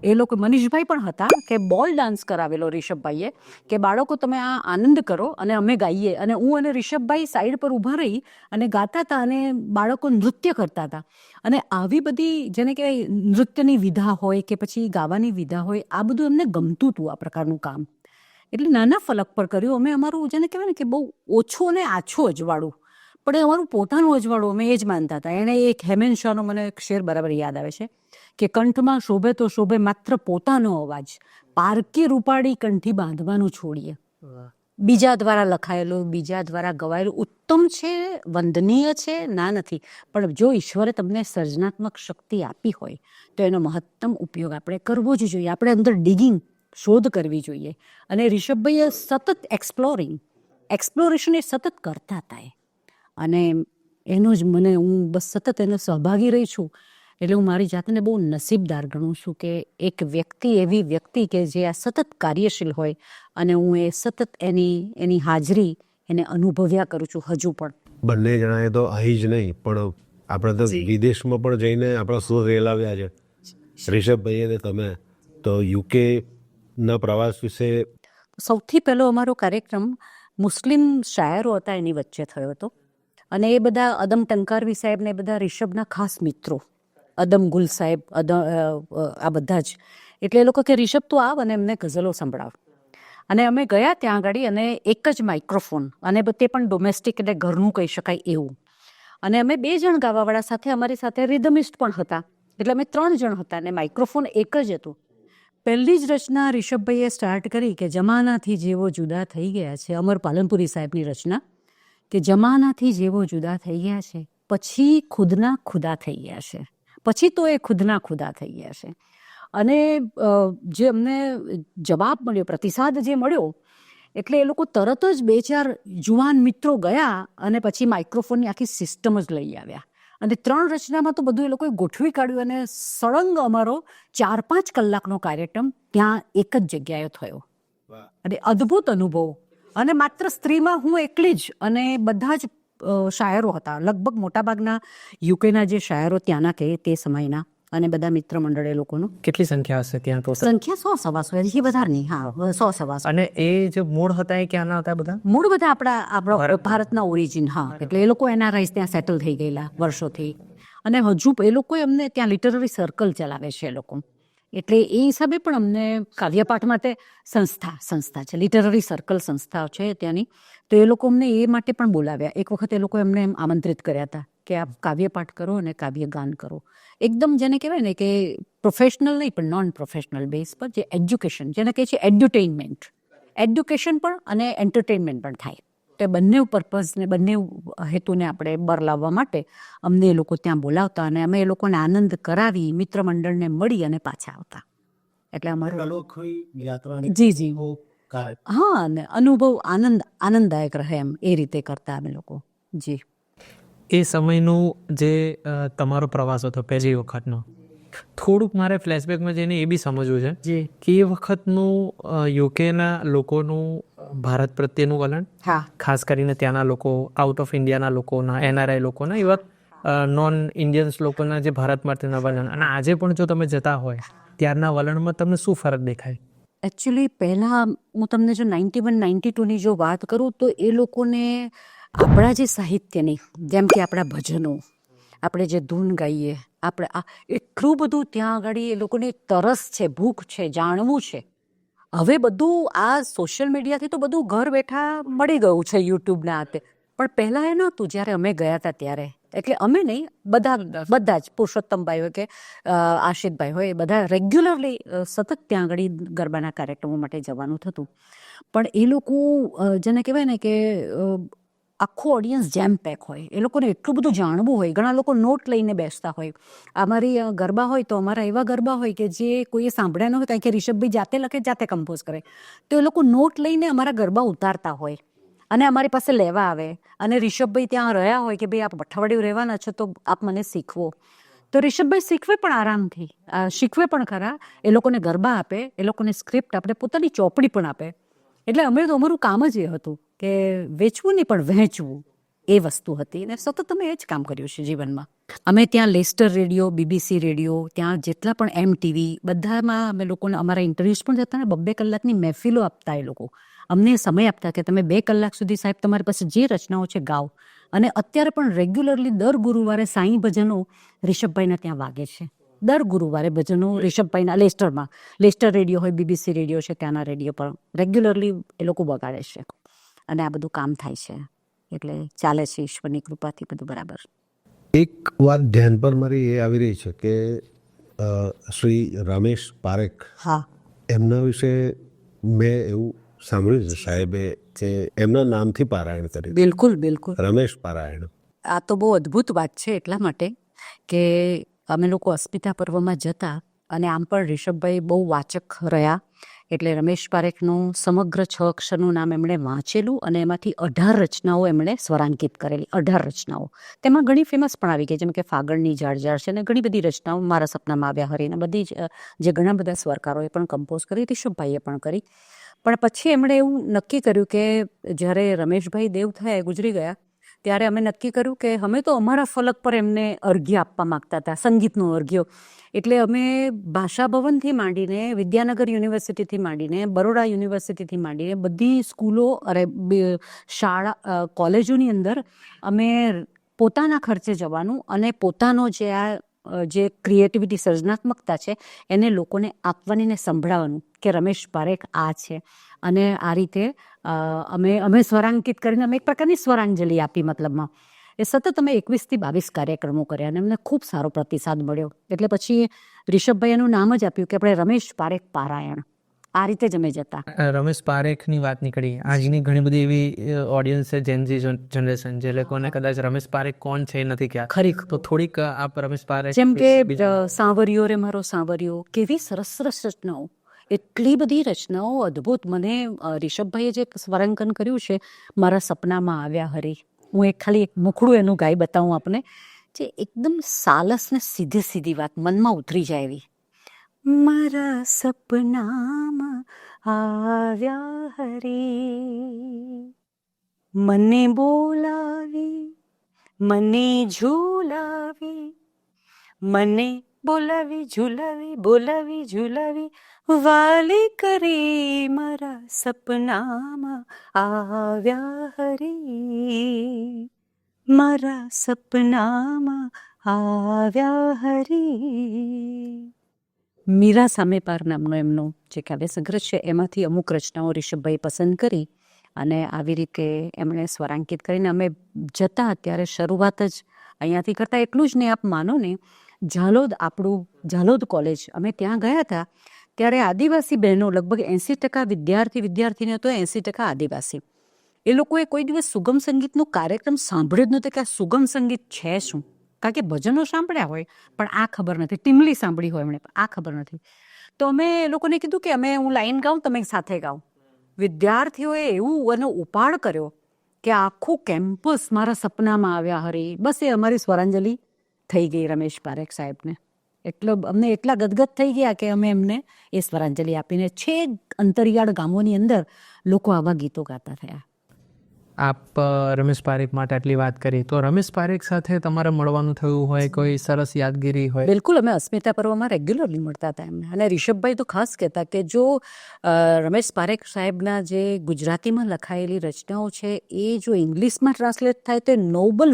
એ લોકો, મનીષભાઈ પણ હતા, કે બોલ ડાન્સ કરાવેલો રિષભભાઈએ, કે બાળકો તમે આ આનંદ કરો અને અમે ગાઈએ. અને હું અને રિષભભાઈ સાઈડ પર ઊભા રહી અને ગાતા હતા અને બાળકો નૃત્ય કરતા હતા. અને આવી બધી જેને કહેવાય નૃત્યની વિધા હોય કે પછી ગાવાની વિધા હોય, આ બધું એમને ગમતું હતું, આ પ્રકારનું કામ. એટલે નાના ફલક પર કર્યું અમે. અમારું જેને કહેવાય ને કે બહુ ઓછું અને આછું અજવાળું, પણ એ અમારું પોતાનું અજવાળું, અમે એ જ માનતા હતા. એણે એક હેમેન શાહનો મને એક શેર બરાબર યાદ આવે છે કે કંઠમાં શોભે તો શોભે માત્ર પોતાનો અવાજ, પારકી રૂપાળી કંઠી બાંધવાનું છોડીએ. બીજા દ્વારા લખાયેલું, બીજા દ્વારા ગવાયેલું ઉત્તમ છે, વંદનીય છે, ના નથી, પણ જો ઈશ્વરે તમને સર્જનાત્મક શક્તિ આપી હોય તો એનો મહત્તમ ઉપયોગ આપણે કરવો જ જોઈએ. આપણે અંદર ડિગિંગ, શોધ કરવી જોઈએ. અને રિષભભાઈએ સતત એક્સપ્લોરેશન એ સતત કરતા હતા. અને એનો જ હું બસ સતત એનો સહભાગી રહી છું. એટલે હું મારી જાતને બહુ નસીબદાર ગણું છું કે એક એવી વ્યક્તિ કે જે આ સતત કાર્યશીલ હોય અને હું એ સતત એની હાજરી એને અનુભવ્યા કરું છું હજુ પણ. બંને જણાએ તો અહીં જ નહીં પણ આપણે તો વિદેશમાં પણ જઈને આપણા સુર રેલાવ્યા છે, રિષભભાઈએ ને તમે. તો યુકેના પ્રવાસ વિશે સૌથી પહેલો અમારો કાર્યક્રમ મુસ્લિમ શાયરો હતા એની વચ્ચે થયો હતો. અને એ બધા અદમ ટંકારવી સાહેબ ને બધા રિષભના ખાસ મિત્રો, અદમ ગુલ સાહેબ, આ બધા જ. એટલે એ લોકો કે રિષભ તું આવ અને એમને ગઝલો સંભળાવ. અને અમે ગયા ત્યાં આગળ અને એક જ માઇક્રોફોન, અને તે પણ ડોમેસ્ટિક, એટલે ઘરનું કહી શકાય એવું. અને અમે 2 જણ ગાવાવાળા સાથે, અમારી સાથે રિધમિસ્ટ પણ હતા, એટલે અમે 3 જણ હતા અને માઇક્રોફોન એક જ હતું. પહેલી જ રચના રિષભભાઈએ સ્ટાર્ટ કરી કે જમાનાથી જેવો જુદા થઈ ગયા છે, અમર પાલનપુરી સાહેબની રચના, કે જમાનાથી જેવો જુદા થઈ ગયા છે, પછી ખુદના ખુદા થઈ ગયા છે, પછી તો એ ખુદના ખુદા થઈ ગયા છે. અને જે અમને જવાબ મળ્યો, પ્રતિસાદ જે મળ્યો, એટલે એ લોકો તરત જ 2-4 જુવાન મિત્રો ગયા અને પછી માઇક્રોફોનની આખી સિસ્ટમ જ લઈ આવ્યા. અને 3 રચનામાં તો બધું એ લોકોએ ગોઠવી કાઢ્યું અને સળંગ અમારો 4-5 કલાકનો કાર્યક્રમ ત્યાં એક જ જગ્યાએ થયો. અને અદ્ભુત અનુભવ. અને માત્ર સ્ત્રીમાં હું એકલી જ, અને બધા જ શાયરો હતા, લગભગ મોટાભાગના યુકેના જે શાયરો ત્યાંના કહે તે સમયના, અને બધા મિત્ર મંડળ એ લોકોનું. કેટલી સંખ્યા હશે ત્યાં ટોટલ? સંખ્યા 100-125 એથી વધારે નહીં. હા, 100-125. અને એ જે મૂળ હતા એ ક્યાંના હતા બધા? મૂળ બધા આપણા ભારતના ઓરિજિન. હા, એટલે એ લોકો NRIs ત્યાં સેટલ થઈ ગયેલા વર્ષોથી. અને હજુ એ લોકો અમને ત્યાં લિટરરી સર્કલ ચલાવે છે એ લોકો. એટલે એ હિસાબે પણ અમને કાવ્યપાઠ માટે સંસ્થા છે, લિટરરી સર્કલ સંસ્થા છે ત્યાંની. તો એ લોકો અમને એ માટે પણ બોલાવ્યા. એક વખત એ લોકો એમને એમ આમંત્રિત કર્યા હતા કે આપ કાવ્યપાઠ કરો અને કાવ્યગાન કરો. એકદમ જેને કહેવાય ને કે પ્રોફેશનલ નહીં પણ નોન પ્રોફેશનલ બેઝ પર, જે એજ્યુકેશન જેને કહે છે એડ્યુકેશન પણ અને એન્ટરટેનમેન્ટ પણ થાય. તે બંને પર્પઝ ને બંને હેતુને આપણે બર લાવવા માટે અમને એ લોકો ત્યાં બોલાવતા અને અમે એ લોકોને આનંદ કરાવી, મિત્ર મંડળને મળી અને પાછા આવતા. એટલે અમારું જી હા, અને અનુભવ આનંદદાયક રહે એમ એ રીતે કરતા અમે લોકો. જી, એ સમયનું જે તમારો પ્રવાસ હતો પહેલી વખતનો, થોડુંક મારે ફ્લેશબેકમાં જઈને એ બી સમજવું છે જી. કે એ વખતનું યુકેના લોકોનું ભારત પ્રત્યેનું વલણ, હા, ખાસ કરીને ત્યાંના લોકો, આઉટ ઓફ ઇન્ડિયાના લોકોના, NRI લોકોના, એવા નોન ઇન્ડિયન્સ લોકોના જે ભારત માટેના વલણ, અને આજે પણ જો તમે જતા હોય ત્યારના વલણમાં તમને શું ફરક દેખાય? એકચ્યુઅલી પહેલાં હું તમને જો 91-92ની જો વાત કરું તો એ લોકોને આપણા જે સાહિત્યની, જેમ કે આપણા ભજનો, આપણે જે ધૂન ગાઈએ, આપણે એટલું બધું ત્યાં આગળ એ લોકોને તરસ છે, ભૂખ છે, જાણવું છે. હવે બધું આ સોશિયલ મીડિયાથી તો બધું ઘર બેઠા મળી ગયું છે યુટ્યુબના હાથે. પણ પહેલાં એ નહોતું જ્યારે અમે ગયા હતા ત્યારે. એટલે અમે નહીં, બધા જ પુરુષોત્તમભાઈ હોય કે આશિતભાઈ હોય, બધા રેગ્યુલરલી સતત ત્યાં આગળ ગરબાના કાર્યક્રમો માટે જવાનું થતું. પણ એ લોકો જેને કહેવાય ને કે આખું ઓડિયન્સ જેમ પેક હોય, એ લોકોને એટલું બધું જાણવું હોય. ઘણા લોકો નોટ લઈને બેસતા હોય. અમારી ગરબા હોય તો અમારા એવા ગરબા હોય કે જે કોઈએ સાંભળ્યા ન હોય, કારણ કે રિષભભાઈ જાતે લખે, જાતે કમ્પોઝ કરે, તો એ લોકો નોટ લઈને અમારા ગરબા ઉતારતા હોય અને અમારી પાસે લેવા આવે. અને રિષભભાઈ ત્યાં રહ્યા હોય કે ભાઈ આપ અઠવાડિયું રહેવાના છો તો આપ મને શીખવો. તો રિષભભાઈ શીખવે પણ આરામથી, શીખવે પણ ખરા. એ લોકોને ગરબા આપે, એ લોકોને સ્ક્રિપ્ટ આપણે પોતાની ચોપડી પણ આપે. એટલે અમે તો અમારું કામ જ એ હતું કે વેચવું નહીં પણ વહેંચવું, એ વસ્તુ હતી. અને સતત અમે એ જ કામ કર્યું છે જીવનમાં. અમે ત્યાં લેસ્ટર રેડિયો, BBC રેડિયો, ત્યાં જેટલા પણ MTV, બધામાં અમે લોકોને અમારા ઇન્ટરવ્યૂઝ પણ જતા ને 2-2 કલાકની મહેફિલો આપતા. એ લોકો અમને સમય આપતા કે તમે 2 કલાક સુધી સાહેબ તમારી પાસે જે રચનાઓ છે ગાઓ. અને અત્યારે પણ રેગ્યુલરલી દર ગુરુવારે સાંઈ ભજનો રિષભભાઈના ત્યાં વાગે છે. દર ગુરુવારે ભજનો રિષભભાઈના લેસ્ટર રેડિયો હોય, BBC રેડિયો છે, ત્યાંના રેડિયો પર રેગ્યુલરલી એ લોકો વગાડે છે. અને આ બધું કામ થાય છે. એટલે ચાલે છે ઈશ્વરની કૃપાથી બધું બરાબર. એક વાત ધ્યાન પર મારી એ આવી રહી છે કે શ્રી રમેશ પારેખ, હા, એમના વિશે મેં એવું સાંભળ્યું છે સાહેબે કે એમના નામથી પારાયણ કર્યું. બિલકુલ બિલકુલ. રમેશ પારાયણ. આ તો બહુ અદ્ભુત વાત છે એટલા માટે કે અમે લોકો અસ્મિતા પર્વમાં જતા અને આમ પણ રિષભભાઈ બહુ વાચક રહ્યા. એટલે રમેશ પારેખનું સમગ્ર 6 અક્ષરનું નામ એમણે વાંચેલું અને એમાંથી 18 રચનાઓ એમણે સ્વરાંકિત કરેલી. 18 રચનાઓ. તેમાં ઘણી ફેમસ પણ આવી ગઈ, જેમ કે ફાગણની જાળ છે અને ઘણી બધી રચનાઓ, મારા સપનામાં આવ્યા હરીને, બધી જ જે ઘણા બધા સ્વરકારોએ પણ કમ્પોઝ કરી, રિષભભાઈએ પણ કરી. પણ પછી એમણે એવું નક્કી કર્યું કે જ્યારે રમેશભાઈ દેવ થયા, ગુજરી ગયા, ત્યારે અમે નક્કી કર્યું કે અમે તો અમારા ફલક પર એમને અર્ઘ્ય આપવા માગતા હતા, સંગીતનો અર્ઘ્ય. એટલે અમે ભાષા ભવનથી માંડીને, વિદ્યાનગર યુનિવર્સિટીથી માંડીને, બરોડા યુનિવર્સિટીથી માંડીને બધી સ્કૂલો અને શાળા કોલેજોની અંદર અમે પોતાના ખર્ચે જવાનું અને પોતાનો જે ક્રિએટિવિટી, સર્જનાત્મકતા છે એને લોકોને આપવાની ને સંભળાવવાનું કે રમેશ પારેખ આ છે. અને આ રીતે અમે સ્વરાંકિત કરીને અમે એક પ્રકારની સ્વરાંજલિ આપી. મતલબમાં એ સતત અમે 21 થી 22 કાર્યક્રમો કર્યા અને અમને ખૂબ સારો પ્રતિસાદ મળ્યો. એટલે પછી રિષભભાઈ એનું નામ જ આપ્યું કે આપણે રમેશ પારેખ પારાયણ. આ રીતે જ અમે જતા. રમેશ પારેખની વાત નીકળી. આજની ઘણી બધી એવી ઓડિયન્સ છે, જેનઝી જનરેશન, જે લોકોને કદાચ રમેશ પારેખ કોણ છે એ નથી ખ્યાલ. ખરી. તો થોડીક આપ રમેશ પારેખ, જેમ કે સાંવરિયો રે મારો સાંવરિયો, કેવી સરસ સરસ રચનાઓ, એટલી બધી રચનાઓ અદ્ભુત. મને રિષભભાઈએ જે સ્વરાંકન કર્યું છે, મારા સપનામાં આવ્યા હરી, હું ખાલી એક મુખડું એનું ગાઈ બતાવું આપને, જે એકદમ સાલસ ને સીધી સીધી વાત મનમાં ઉતરી જાય એવી. મારા સપનામાં આવ્યા હરી, મને બોલાવી, મને ઝૂલાવી, મને બોલાવી ઝુલાવી બોલાવી ઝુલાવી વાલી કરી મારા સપનામાં આવ્યા હરી, મારા સપનામાં આવ્યા હરી. મીરા સામેપાર નામનો એમનો જે કાવ્ય સંગ્રહ છે એમાંથી અમુક રચનાઓ રિષભભાઈ પસંદ કરી અને આવી રીતે એમણે સ્વરાંકિત કરીને અમે જતા ત્યારે શરૂઆત જ અહીંયાથી કરતા. એટલું જ નહીં, આપ માનો ને, ઝાલોદ, આપણું ઝાલોદ કોલેજ, અમે ત્યાં ગયા હતા ત્યારે આદિવાસી બહેનો લગભગ 80% વિદ્યાર્થીને તો 80% આદિવાસી. એ લોકોએ કોઈ દિવસ સુગમ સંગીતનો કાર્યક્રમ સાંભળ્યો જ નહોતો કે આ સુગમ સંગીત છે શું. કારણ કે ભજનો સાંભળ્યા હોય પણ આ ખબર નથી, ટીમલી સાંભળી હોય એમણે પણ આ ખબર નથી. તો અમે એ લોકોને કીધું કે હું લાઈન ગાઉં, તમે સાથે ગાઓ. વિદ્યાર્થીઓએ એવું એનો ઉપાડ કર્યો કે આખું કેમ્પસ મારા સપનામાં આવ્યા હરી. બસ એ અમારી સ્વરાંજલિ થઈ ગઈ રમેશ પારેખ સાહેબને. એટલે અમને એટલા ગદગદ થઈ ગયા કે અમે એમને એ સ્વરાંજલિ આપીને છેક અંતરિયાળ ગામોની અંદર લોકો આવા ગીતો ગાતા થયા. આપ રમેશ પારેખ માટે આટલી વાત કરી, તો રમેશ પારેખ સાથે તમારે મળવાનું થયું હોય, કોઈ સરસ યાદગીરી હોય? બિલકુલ, અમે અસ્મિતા પર્વમાં રેગ્યુલરલી મળતા હતા એમને. અને રિષભભાઈ તો ખાસ કહેતા કે જો રમેશ પારેખ સાહેબના જે ગુજરાતીમાં લખાયેલી રચનાઓ છે એ જો ઇંગ્લિશમાં ટ્રાન્સલેટ થાય તો નોબલ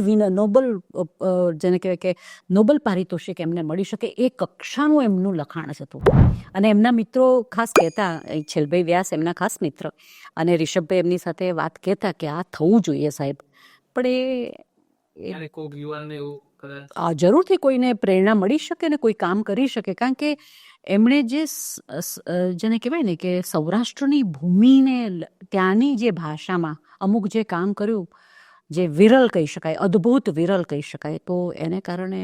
જેને કહેવાય કે નોબલ પારિતોષિક એમને મળી શકે, એ કક્ષાનું એમનું લખાણ જ હતું. અને એમના મિત્રો ખાસ કહેતા, છેલભાઈ વ્યાસ એમના ખાસ મિત્ર, અને રિષભભાઈ એમની સાથે વાત કહેતા કે આ થવું જોઈએ સાહેબ. પણ એ જરૂરથી કોઈને પ્રેરણા મળી શકે ને કોઈ કામ કરી શકે. કારણ કે એમણે જે જેને કહેવાય ને કે સૌરાષ્ટ્રની ભૂમિને ત્યાંની જે ભાષામાં અમુક જે કામ કર્યું, જે વિરલ કહી શકાય, અદ્ભુત વિરલ કહી શકાય, તો એને કારણે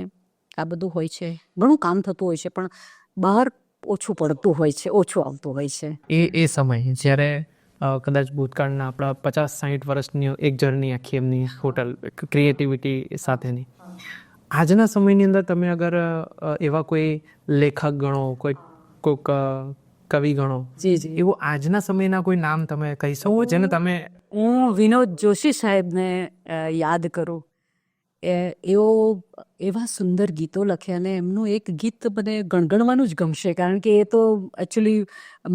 આ બધું હોય છે. ઘણું કામ થતું હોય છે પણ બહાર ઓછું પડતું હોય છે, ઓછું આવતું હોય છે. એ સમય જ્યારે કદાચ ભૂતકાળના આપણા 50-60 વર્ષની એક જર્ની આખી એમની ટોટલ ક્રિએટિવિટી સાથેની, આજના સમયની અંદર તમે અગર એવા કોઈ લેખક ગણો, કોઈક કવિ ગણો, એવું આજના સમયના કોઈ નામ તમે કહી શકો જેને તમે? હું વિનોદ જોશી સાહેબને યાદ કરું. એવા સુંદર ગીતો લખ્યા અને એમનું એક ગીત મને ગણગણવાનું જ ગમશે કારણ કે એ તો એકચ્યુઅલી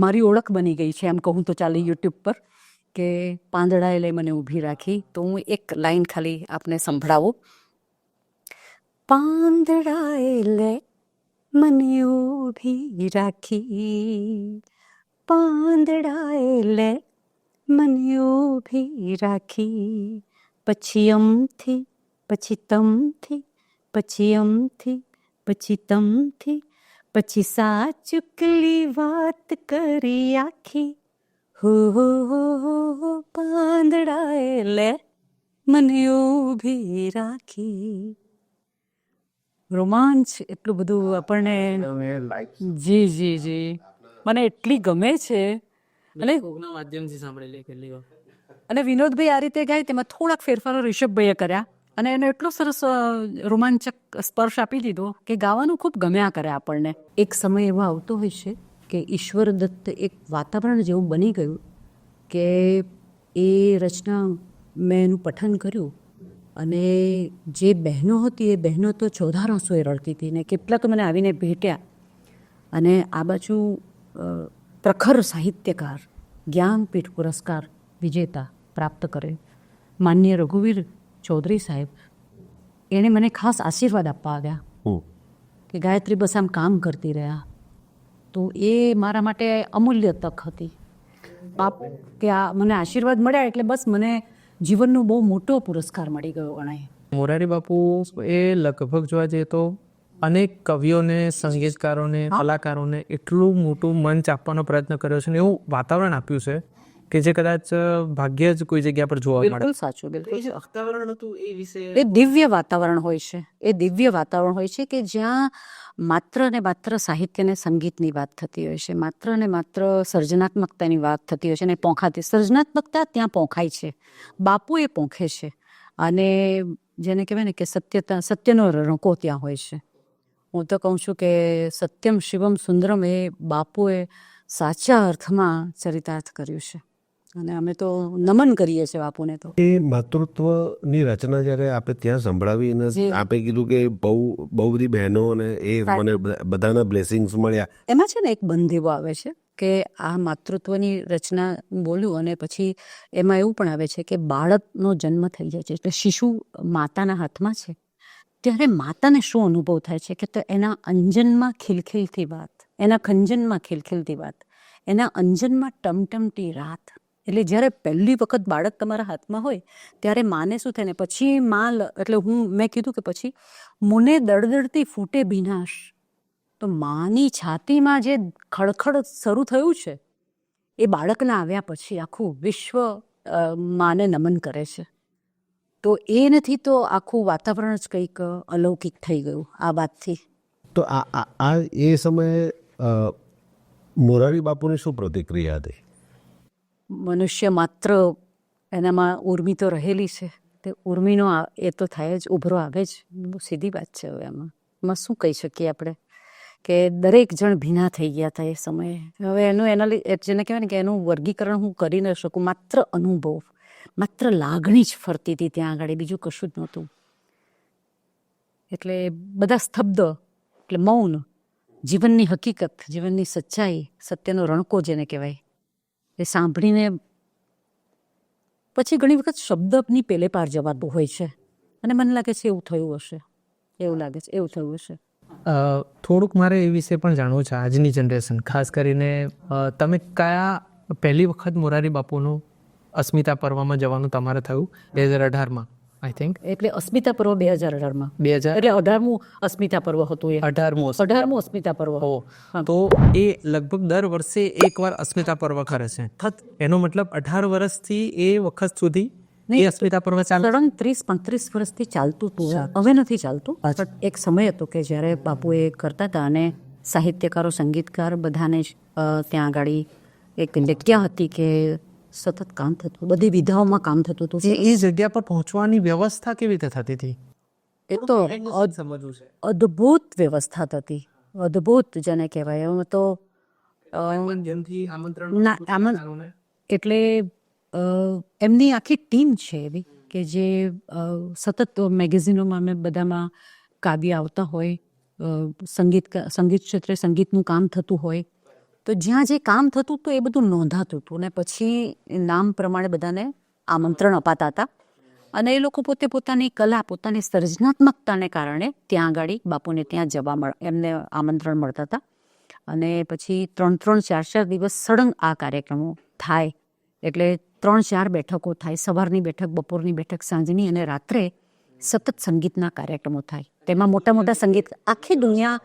મારી ઓળખ બની ગઈ છે, એમ કહું તો ચાલે, યુટ્યુબ પર, કે પાંદડાએ લઈ મને ઊભી રાખી. તો હું એક લાઈન ખાલી આપને સંભળાવું. પાંદડાએ લે મને ઊભી રાખી, પાંદડાએ લે મને ઊભી રાખી, પછી અમથી પછી તમથી, પછી અમથી પછી તમથી, પછી સાચુકલી વાત કરી આખી. હો પાંદડાએ લે મને ઊભી રાખી. રોમાંચ એટલું બધું આપણને, જી મને એટલી ગમે છે. અને માધ્યમથી સાંભળેલી કેટલી વાર. અને વિનોદભાઈ આ રીતે ગાય તેમાં થોડાક ફેરફારો રિષભભાઈએ કર્યા અને એને એટલો સરસ રોમાંચક સ્પર્શ આપી દીધો કે ગાવાનું ખૂબ ગમ્યા કરે આપણને. એક સમય એવો આવતો હોય છે કે ઈશ્વર દત્ત એક વાતાવરણ જેવું બની ગયું કે એ રચના મેં એનું પઠન કર્યું અને જે બહેનો હતી એ બહેનો તો ચોધાર આંસુએ રડતી હતી ને કેટલા તો મને આવીને ભેટ્યા. અને આ બાજુ પ્રખર સાહિત્યકાર, જ્ઞાનપીઠ પુરસ્કાર વિજેતા પ્રાપ્ત કરે માનનીય રઘુવીર ચૌધરી સાહેબ, એણે મને ખાસ આશીર્વાદ આપવા આવ્યા કે ગાયત્રી બસ આમ કામ કરતી રહ્યા. તો એ મારા માટે અમૂલ્ય તક હતી બાપ, કે આ મને આશીર્વાદ મળ્યા એટલે બસ મને જીવનનો બહુ મોટો પુરસ્કાર મળી ગયો ગણાય. મોરારી બાપુ એ લગભગ જોવા જઈએ તો અનેક કવિઓને, સંગીતકારોને, કલાકારોને એટલું મોટું મંચ આપવાનો પ્રયત્ન કર્યો છે ને એવું વાતાવરણ આપ્યું છે કે જે કદાચ ભાગ્ય જ કોઈ જગ્યા પર જોવા મળે. બિલકુલ સાચું, બિલકુલ વાતાવરણ હતું એ વિશે એ દિવ્ય વાતાવરણ હોય છે. એ દિવ્ય વાતાવરણ હોય છે કે જ્યાં માત્ર ને માત્ર સાહિત્ય ને સંગીતની વાત થતી હોય છે, માત્ર ને માત્ર સર્જનાત્મકતાની વાત થતી હોય છે. અને પોંખાતી સર્જનાત્મકતા ત્યાં પોંખાય છે, બાપુ એ પોંખે છે. અને જેને કહેવાય ને કે સત્યનો રણકો ત્યાં હોય છે. હું તો કહું છું કે સત્યમ શિવમ સુંદરમ એ બાપુએ સાચા અર્થમાં ચરિતાર્થ કર્યું છે. અને અમે તો નમન કરીએ છીએ બાપુને તો. એ માતૃત્વની રચના જ્યારે આપણે ત્યાં સંભળાવીને આપે કીધું કે બહુ બધી બહેનો અને એ મને બધાના બ્લેસિંગ્સ મળ્યા. એમાં છે ને એક બંધ એવો આવે છે કે આ માતૃત્વની રચના હું બોલું અને પછી એમાં એવું પણ આવે છે કે બાળકનો જન્મ થઈ જાય છે એટલે શિશુ માતાના હાથમાં છે ત્યારે માતાને શું અનુભવ થાય છે કે તો એના અંજનમાં ખિલખિલતી વાત, એના ખંજનમાં ખિલખિલતી વાત, એના અંજનમાં ટમટમતી રાત. એટલે જ્યારે પહેલી વખત બાળક તમારા હાથમાં હોય ત્યારે માને શું થાય ને પછી એટલે મેં કીધું કે પછી મુને દળદળતી ફૂટે ભીનાશ. તો માની છાતીમાં જે ખડખડ શરૂ થયું છે એ બાળકના આવ્યા પછી આખું વિશ્વ માને નમન કરે છે. તો એ નથી તો આખું વાતાવરણ જ કંઈક અલૌકિક થઈ ગયું આ વાતથી. તો આ એ સમયે મોરારી બાપુની શું પ્રતિક્રિયા હતી? મનુષ્ય માત્ર એનામાં ઉર્મિ તો રહેલી છે તે ઉર્મિનો એ તો થાય જ, ઉભરો આવે જ. બહુ સીધી વાત છે. હવે એમાં શું કહી શકીએ આપણે કે દરેક જણ ભીના થઈ ગયા હતા એ સમયે. હવે જેને કહેવાય ને કે એનું વર્ગીકરણ હું કરી ન શકું. માત્ર અનુભવ, માત્ર લાગણી જ ફરતી હતી ત્યાં આગળ, બીજું કશું જ નહોતું. એટલે બધા સ્તબ્ધ, એટલે મૌન, જીવનની હકીકત, જીવનની સચ્ચાઈ, સત્યનો રણકો જેને કહેવાય એ સાંભળીને પછી ઘણી વખત શબ્દની પેલે પાર જવાતું હોય છે અને મને લાગે છે એવું થયું હશે, એવું લાગે છે એવું થયું હશે. થોડુંક મારે એ વિશે પણ જાણવું છે. આજની જનરેશન ખાસ કરીને તમે કયા પહેલી વખત મોરારી બાપુનું અસ્મિતા પર્વમાં જવાનું તમારે થયું? 2018માં આઈ થિંક. એટલે અસ્મિતા પર્વ 2018માં 2000 એટલે 18મું અસ્મિતા પર્વ હતું. એ 18મું અસ્મિતા પર્વ. તો એ લગભગ દર વર્ષે એકવાર અસ્મિતા પર્વ કરે છે. એનો મતલબ 18 વર્ષથી એ વખત સુધી એ અસ્મિતા પર્વ ચાલે. સળંગ 30-35 વર્ષથી ચાલતું હતું. હવે નથી ચાલતું. એક સમય હતો કે જ્યારે બાપુ એ કરતા હતા અને સાહિત્યકારો, સંગીતકાર બધાને જ ત્યાં આગળ એક જગ્યા હતી કે સતત કામ થતું, બધી વિધાઓમાં કામ થતું હતું. એ જગ્યા પર પહોંચવાની વ્યવસ્થા કેવી રીતે થતી હતી? એ તો સમજવું છે. અદ્ભુત વ્યવસ્થા થતી, અદ્ભુત જેને કહેવાય. એમાં તો એટલે એમની આખી ટીમ છે એવી કે જે સતત મેગેઝિનોમાં અમે બધામાં કાવ્ય આવતા હોય, સંગીત ક્ષેત્રે સંગીતનું કામ થતું હોય તો જ્યાં જે કામ થતું હતું એ બધું નોંધાતું હતું ને પછી નામ પ્રમાણે બધાને આમંત્રણ અપાતા હતા અને એ લોકો પોતે પોતાની કલા, પોતાની સર્જનાત્મકતાને કારણે ત્યાં આગળ બાપુને ત્યાં એમને આમંત્રણ મળતા હતા અને પછી 3-4 દિવસ સળંગ આ કાર્યક્રમો થાય. એટલે 3-4 બેઠકો થાય, સવારની બેઠક, બપોરની બેઠક, સાંજની અને રાત્રે સતત સંગીતના કાર્યક્રમો થાય. તેમાં મોટા મોટા સંગીત આખી દુનિયા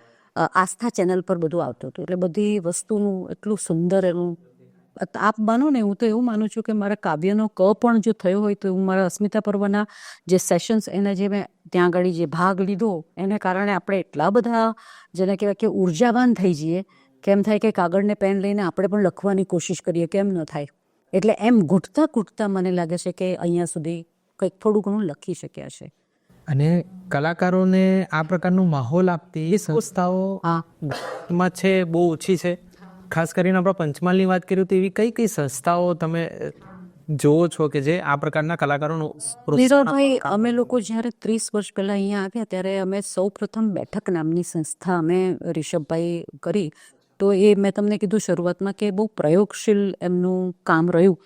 આસ્થા ચેનલ પર બધું આવતું હતું. એટલે બધી વસ્તુનું એટલું સુંદર એનું આપ માનો ને, હું તો એવું માનું છું કે મારા કાવ્યનો પણ જો થયો હોય તો હું મારા અસ્મિતા પર્વના જે સેશન્સ એના જે મેં ત્યાં આગળ જે ભાગ લીધો એને કારણે આપણે એટલા બધા જેને કહેવાય કે ઉર્જાવાન થઈ જઈએ કે એમ થાય કે કાગળને પેન લઈને આપણે પણ લખવાની કોશિશ કરીએ, કેમ ન થાય. એટલે એમ ઘૂંટતા મને લાગે છે કે અહીંયા સુધી કંઈક થોડું ઘણું લખી શક્યા છે. અને કલાકારોને આ પ્રકારનું માહોલ આપતી એ સંસ્થાઓ માં છે બહુ ઓછી છે. ખાસ કરીને આપણે પંચમહાલની વાત કરીએ તો એવી કઈ સંસ્થાઓ તમે જોવો છો કે જે આ પ્રકારના કલાકારોનું? નીરવભાઈ, અમે લોકો જ્યારે 30 વર્ષ પહેલાં અહીંયા આવ્યા ત્યારે અમે સૌ પ્રથમ બેઠક નામની સંસ્થા અમે રિષભભાઈ કરી. તો એ મેં તમને કીધું શરૂઆતમાં કે બહુ પ્રયોગશીલ એમનું કામ રહ્યું.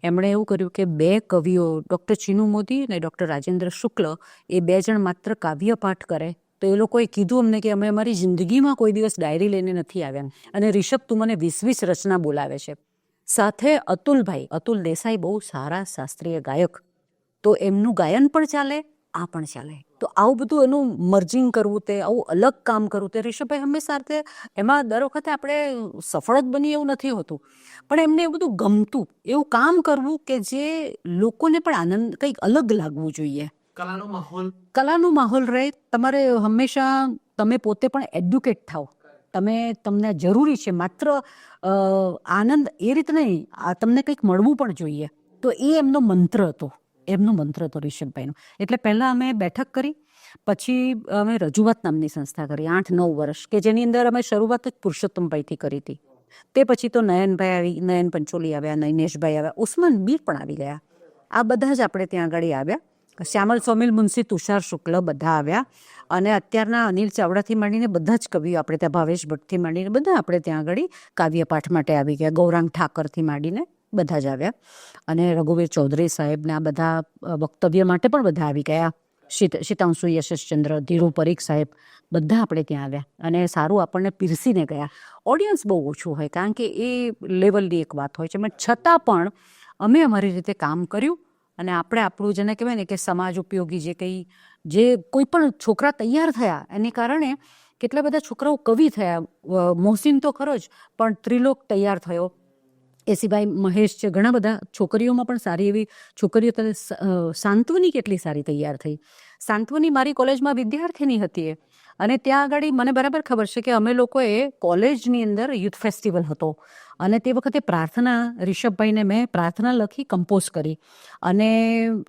એમણે એવું કર્યું કે 2 કવિઓ, ડૉક્ટર ચીનુ મોદી અને ડૉક્ટર રાજેન્દ્ર શુક્લ, એ 2 જણ માત્ર કાવ્ય પાઠ કરે. તો એ લોકોએ કીધું અમને કે અમે અમારી જિંદગીમાં કોઈ દિવસ ડાયરી લઈને નથી આવ્યા અને રિષભ તું મને 20 રચના બોલાવે છે. સાથે અતુલ દેસાઈ બહુ સારા શાસ્ત્રીય ગાયક, તો એમનું ગાયન પણ ચાલે, આ પણ ચાલે. તો આવું બધું એનું મર્જિંગ કરવું, તે આવું અલગ કામ કરવું, તે રિષભભાઈ હંમેશા એમાં દર વખતે આપણે સફળ જ બની એવું નથી હોતું, પણ એમને એ બધું ગમતું, એવું કામ કરવું કે જે લોકોને પણ આનંદ, કંઈક અલગ લાગવું જોઈએ. કલાનો માહોલ રહે. તમારે હંમેશા તમે પોતે પણ એડ્યુકેટ થાઓ. તમને જરૂરી છે માત્ર આનંદ એ રીતે નહીં, તમને કંઈક મળવું પણ જોઈએ. તો એ એમનો મંત્ર હતો રિષભભાઈનો. એટલે પહેલાં અમે બેઠક કરી, પછી અમે રજૂઆત નામની સંસ્થા કરી 8-9 વર્ષ, કે જેની અંદર અમે શરૂઆત જ પુરુષોત્તમભાઈથી કરી હતી. તે પછી તો નયન પંચોલી આવ્યા, નૈનેશભાઈ આવ્યા, ઉસ્માન મીર પણ આવી ગયા. આ બધા જ આપણે ત્યાં આગળ આવ્યા. શ્યામલ સોમિલ, મુનશી તુષાર શુક્લ બધા આવ્યા. અને અત્યારના અનિલ ચાવડાથી માંડીને બધા જ કવિઓ આપણે ત્યાં, ભાવેશ ભટ્ટથી માંડીને બધા આપણે ત્યાં આગળ કાવ્યપાઠ માટે આવી ગયા. ગૌરાંગ ઠાકરથી માંડીને બધા જ આવ્યા. અને રઘુવીર ચૌધરી સાહેબને આ બધા વક્તવ્ય માટે પણ બધા આવી ગયા. શીતાંશુ યશસ્ચંદ્ર, ધીરુ પરીખ સાહેબ બધા આપણે ત્યાં આવ્યા. અને સારું આપણને પીરસીને ગયા. ઓડિયન્સ બહુ ઓછું હોય, કારણ કે એ લેવલની એક વાત હોય છે. પણ છતાં પણ અમે અમારી રીતે કામ કર્યું. અને આપણે આપણું જેને કહેવાય ને કે સમાજ ઉપયોગી જે કોઈ પણ છોકરા તૈયાર થયા એને કારણે કેટલા બધા છોકરાઓ કવિ થયા. મોહસિન તો ખરો જ, પણ ત્રિલોક તૈયાર થયો. એ સિવાય મહેશ છે, ઘણા બધા છોકરીઓમાં પણ સારી એવી છોકરીઓ. સાંત્વની કેટલી સારી તૈયાર થઈ. સાંત્વની મારી કોલેજમાં વિદ્યાર્થીની હતી અને ત્યાં આગળ મને બરાબર ખબર છે કે અમે લોકોએ કોલેજની અંદર યુથ ફેસ્ટિવલ હતો અને તે વખતે પ્રાર્થના, રિષભભાઈને મેં પ્રાર્થના લખી, કમ્પોઝ કરી. અને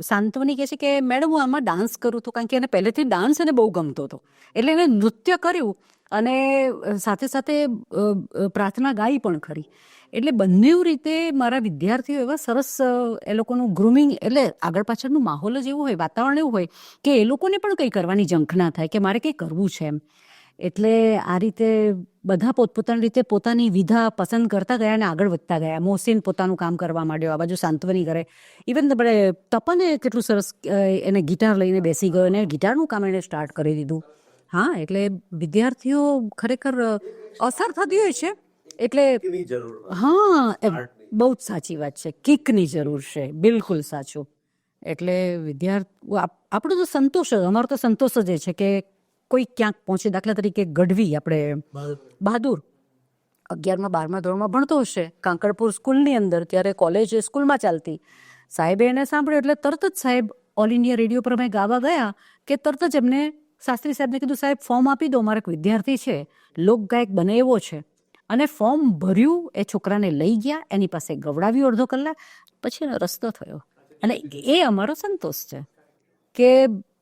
સાંત્વની કહે છે કે મેડમ હું આમાં ડાન્સ કરું છું, કારણ કે એને પહેલેથી ડાન્સ એને બહુ ગમતો હતો, એટલે એને નૃત્ય કર્યું અને સાથે સાથે પ્રાર્થના ગાઈ પણ ખરી. એટલે બંને રીતે મારા વિદ્યાર્થીઓ એવા સરસ, એ લોકોનું ગ્રુમિંગ, એટલે આગળ પાછળનું માહોલ જ એવું હોય, વાતાવરણ એવું હોય કે એ લોકોને પણ કંઈ કરવાની ઝંખ ના થાય કે મારે કંઈ કરવું છે એમ. એટલે આ રીતે બધા પોતપોતાની રીતે પોતાની વિધા પસંદ કરતા ગયા અને આગળ વધતા ગયા. મોહસિન પોતાનું કામ કરવા માંડ્યો, આ બાજુ સાંત્વની કરે. ઇવન આપણે તપને કેટલું સરસ એને ગિટાર લઈને બેસી ગયો અને ગિટારનું કામ એને સ્ટાર્ટ કરી દીધું. હા, એટલે વિદ્યાર્થીઓ ખરેખર અસર થતી હોય છે. એટલે હા, બહુ જ સાચી વાત છે, કિકની જરૂર છે, બિલકુલ સાચું. એટલે આપણો તો સંતોષ, અમારો તો સંતોષ જ એ છે કે કોઈ ક્યાંક પહોંચે. દાખલા તરીકે ગઢવી, આપણે બહાદુર 11મા 12મા ધોરણમાં ભણતો હશે કાંકરપુર સ્કૂલની અંદર, ત્યારે કોલેજ સ્કૂલમાં ચાલતી. સાહેબે એને સાંભળ્યું એટલે તરત જ સાહેબ ઓલ ઇન્ડિયા રેડિયો પર અમે ગાવા ગયા કે તરત જ એમને શાસ્ત્રી સાહેબને કીધું, સાહેબ ફોર્મ આપી દો, મારો એક વિદ્યાર્થી છે, લોકગાયક બને એવો છે. અને ફોર્મ ભર્યું, એ છોકરાને લઈ ગયા, એની પાસે ગવડાવ્યું અડધો કલાક, પછી એનો રસ્તો થયો. અને એ અમારો સંતોષ છે કે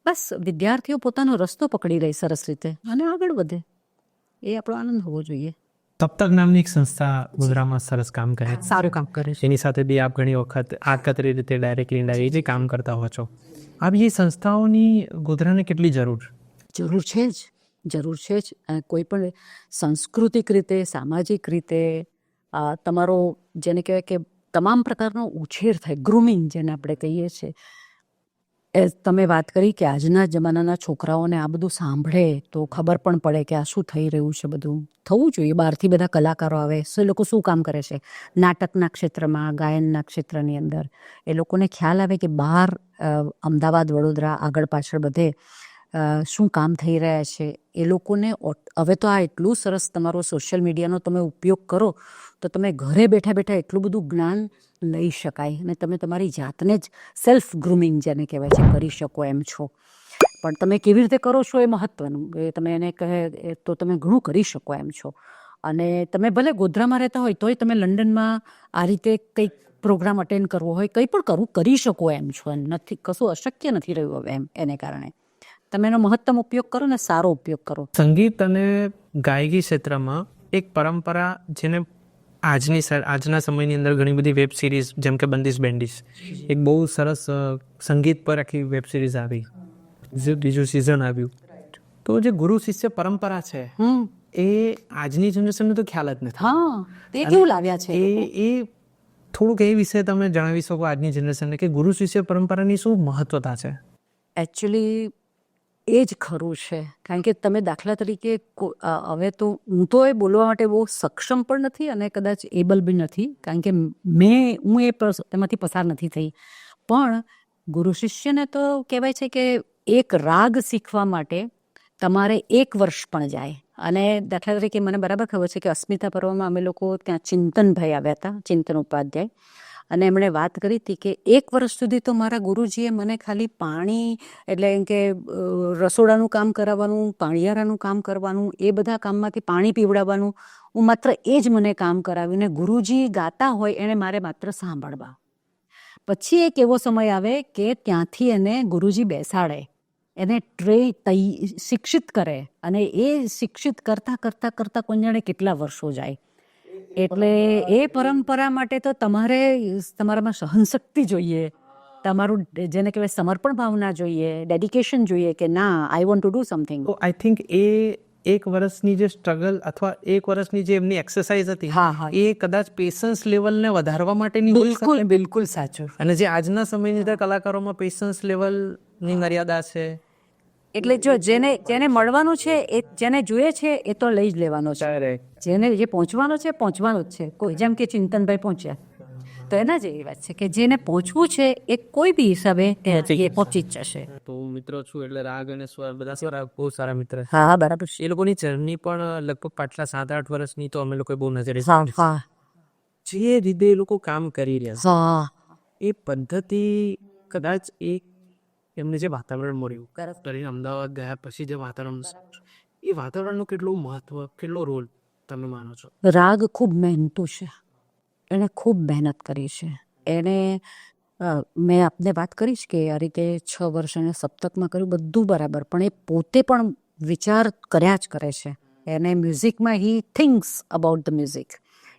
બસ વિદ્યાર્થીઓ પોતાનો રસ્તો પકડી રહી સરસ રીતે અને આગળ વધે, એ આપણો આનંદ હોવો જોઈએ. તપતક નામની એક સંસ્થા ગોધરામાં સરસ કામ કરે છે, સારું કામ કરે છે. એની સાથે બી આપ ઘણી વખત આકતરી રીતે ડાયરેક્ટલી ઇનડાયરેક્ટલી કામ કરતા હો છો. આ બી સંસ્થાઓની ગોધરાને કેટલી જરૂર છે જ. કોઈ પણ સાંસ્કૃતિક રીતે, સામાજિક રીતે તમારો જેને કહેવાય કે તમામ પ્રકારનો ઉછેર થાય, ગ્રુમિંગ જેને આપણે કહીએ છીએ. એ તમે વાત કરી કે આજના જમાનાના છોકરાઓને આ બધું સાંભળે તો ખબર પણ પડે કે આ શું થઈ રહ્યું છે. બધું થવું જોઈએ. બહારથી બધા કલાકારો આવે, એ લોકો શું કામ કરે છે નાટકના ક્ષેત્રમાં, ગાયનના ક્ષેત્રની અંદર, એ લોકોને ખ્યાલ આવે કે બહાર અમદાવાદ, વડોદરા, આગળ પાછળ બધે શું કામ થઈ રહ્યા છે. એ લોકોને હવે તો આ એટલું સરસ તમારો સોશિયલ મીડિયાનો તમે ઉપયોગ કરો તો તમે ઘરે બેઠા બેઠા એટલું બધું જ્ઞાન લઈ શકાય અને તમે તમારી જાતને જ સેલ્ફ ગ્રુમિંગ જેને કહેવાય છે કરી શકો એમ છો. પણ તમે કેવી રીતે કરો છો એ મહત્વનું. એ તમે એને કહે તો તમે ઘણું કરી શકો એમ છો. અને તમે ભલે ગોધરામાં રહેતા હોય તોય તમે લંડનમાં આ રીતે કંઈક પ્રોગ્રામ અટેન્ડ કરવો હોય, કંઈ પણ કરી શકો એમ છો. નથી, કશું અશક્ય નથી રહ્યું હવે એમ. એને કારણે તમે એનો મહત્તમ ઉપયોગ કરો ને સારો ઉપયોગ કરો. સંગીત અને ગાયકી ક્ષેત્રમાં એક પરંપરા જેને આજના સમયની અંદર ઘણી બધી વેબ સિરીઝ, જેમ કે બંદીશ બેન્ડીશ, એક બહુ સરસ સંગીત પર આખી વેબ સિરીઝ આવી, બીજું સિઝન આવ્યું. તો જે ગુરુ શિષ્ય પરંપરા છે એ આજની જનરેશનને તો ખ્યાલ જ નથી. હા, તે કેવું લાવ્યા છે એ થોડુંક એ વિશે તમે જણાવી શકો આજની જનરેશનને કે ગુરુ શિષ્ય પરંપરાની શું મહત્વતા છે? એકચ્યુઅલી એ જ ખરું છે. કારણ કે તમે દાખલા તરીકે હવે તો હું તો એ બોલવા માટે બહુ સક્ષમ પણ નથી અને કદાચ એબલ બી નથી, કારણ કે હું એમાંથી પસાર નથી થઈ. પણ ગુરુ શિષ્યને તો કહેવાય છે કે એક રાગ શીખવા માટે તમારે 1 વર્ષ પણ જાય. અને દાખલા તરીકે મને બરાબર ખબર છે કે અસ્મિતા પર્વમાં અમે લોકો ત્યાં ચિંતનભાઈ આવ્યા હતા, ચિંતન ઉપાધ્યાય, અને એમણે વાત કરી હતી કે 1 વર્ષ સુધી તો મારા ગુરુજીએ મને ખાલી પાણી, એટલે એમ કે રસોડાનું કામ કરાવવાનું, પાણીયારાનું કામ કરવાનું, એ બધા કામમાંથી પાણી પીવડાવવાનું, હું માત્ર એ જ મને કામ કરાવ્યું. ને ગુરુજી ગાતા હોય એને મારે માત્ર સાંભળવા. પછી એક એવો સમય આવે કે ત્યાંથી એને ગુરુજી બેસાડે, એને શિક્ષિત કરે, અને એ શિક્ષિત કરતાં કરતાં કરતાં કોણ જાણે કેટલા વર્ષો જાય. એટલે એ પરંપરા માટે તો તમારામાં સહનશક્તિ જોઈએ, તમારું જેને કહેવાય સમર્પણ ભાવના જોઈએ, ડેડિકેશન જોઈએ કે ના I want to do something. તો આઈ થિંક એ એક વર્ષની જે સ્ટ્રગલ અથવા એક વર્ષની જે એમની એક્સરસાઇઝ હતી હા, હા. એ કદાચ પેશન્સ લેવલને વધારવા માટેની હોઈ શકે. બિલકુલ સાચું. અને જે આજના સમયની અંદર કલાકારોમાં પેશન્સ લેવલની મર્યાદા છે. એટલે જો જેને મળવાનું છે એ જેને જોઈએ છે એ તો લઈ જ લેવાનો છે, જેને જે પહોંચવાનો છે પહોંચવાનો જ છે. કોઈ જેમ કે ચિંતનભાઈ પહોંચ્યા તો એના જેવી વાત છે કે જેને પહોંચવું છે એ કોઈ બી હિસાબે એ પહોંચી જ જશે. તો મિત્રો છું એટલે રાગ અને સ્વર બધા બહુ સારા મિત્ર છે. હા, બરાબર છે. એ લોકોની જર્ની પણ લગભગ પાછલા 7-8 વર્ષની તો અમે લોકો બહુ નજરે હા, જે રીતે એ લોકો કામ કરી રહ્યા છે હા, એ પદ્ધતિ કદાચ એમને જે વાતાવરણ મળ્યું કરીને અમદાવાદ ગયા પછી જે વાતાવરણ એ વાતાવરણનું કેટલું મહત્વ કેટલો રોલ તમે માનો છો? રાગ ખૂબ મહેનતુ છે, એણે ખૂબ મહેનત કરી છે. એણે મેં આપને વાત કરીશ કે આ રીતે 6 વર્ષ એને સપ્તકમાં કર્યું, બધું બરાબર, પણ એ પોતે પણ વિચાર કર્યા જ કરે છે. એને મ્યુઝિકમાં he thinks about the music,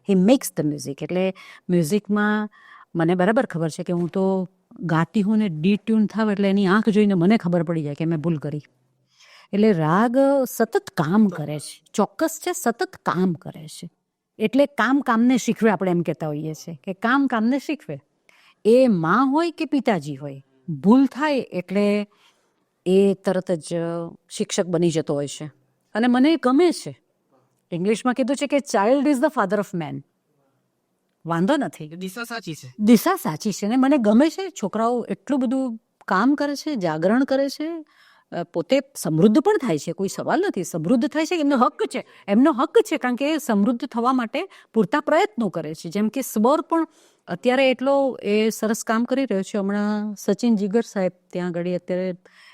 he makes the music. એટલે મ્યુઝિકમાં મને બરાબર ખબર છે કે હું તો ગાતી હું ને ડી ટ્યુન થાવ એટલે એની આંખ જોઈને મને ખબર પડી જાય કે મેં ભૂલ કરી. એટલે રાગ સતત કામ કરે છે, ચોક્કસ છે, સતત કામ કરે છે. એટલે કામને શીખવે, આપણે એમ કહેતા હોઈએ છીએ કે કામને શીખવે. એ માં હોય કે પિતાજી હોય, ભૂલ થાય એટલે એ તરત જ શિક્ષક બની જતો હોય છે. અને મને એ ગમે છે. ઇંગ્લિશમાં કીધું છે કે child is the father of man. વાંધો નથી, દિશા સાચી છે. દિશા સાચી છે ને મને ગમે છે. છોકરાઓ એટલું બધું કામ કરે છે, જાગરણ કરે છે, પોતે સમૃદ્ધ પણ થાય છે, કોઈ સવાલ નથી. સમૃદ્ધ થાય છે, એમનો હક છે, કારણ કે એ સમૃદ્ધ થવા માટે પૂરતા પ્રયત્નો કરે છે. જેમ કે સ્વર પણ અત્યારે એટલો એ સરસ કામ કરી રહ્યો છે. હમણાં સચિન જીગર સાહેબ ત્યાં આગળ અત્યારે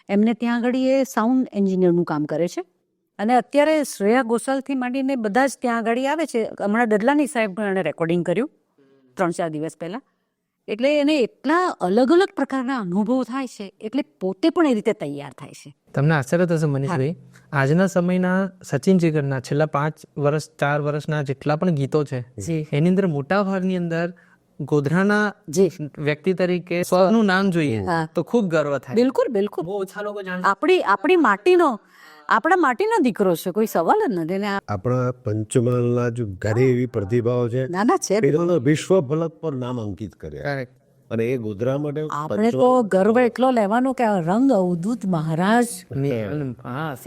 એમને ત્યાં આગળ એ સાઉન્ડ એન્જિનિયરનું કામ કરે છે. અને અત્યારે શ્રેયા ઘોષાલથી માંડીને બધા જ ત્યાં આગળ આવે છે. હમણાં ડડલાની સાહેબ એણે રેકોર્ડિંગ કર્યું 3-4 દિવસ પહેલાં. એટલે એને એટલા અલગ અલગ પ્રકારના અનુભવ થાય છે, એટલે પોતે પણ એ રીતે તૈયાર થાય છે. તમને આશ્ચર્ય થશે મનીષભાઈ, આજના સમયના સચિન જીગરના છેલ્લા 4 વર્ષના જેટલા પણ ગીતો છે એની અંદર મોટા ભાગની અંદર ગોધરાના વ્યક્તિ તરીકે સ્વનું નામ જોઈએ તો ખૂબ ગર્વ થાય. બિલકુલ. બહુ ઓછા લોકો જાણે. આપણા માટીનો દીકરો છે, કોઈ સવાલ જ નથી. ને આપણા પંચમહાલના જો ઘણી એવી પ્રતિભાઓ છે નાના છે, એ વિશ્વ ફલક પર નામ અંકિત કર્યા. અને એ ગોધરા માટે આપણે તો ગર્વ એટલો લેવાનો કે આ રંગ અવધૂત મહારાજ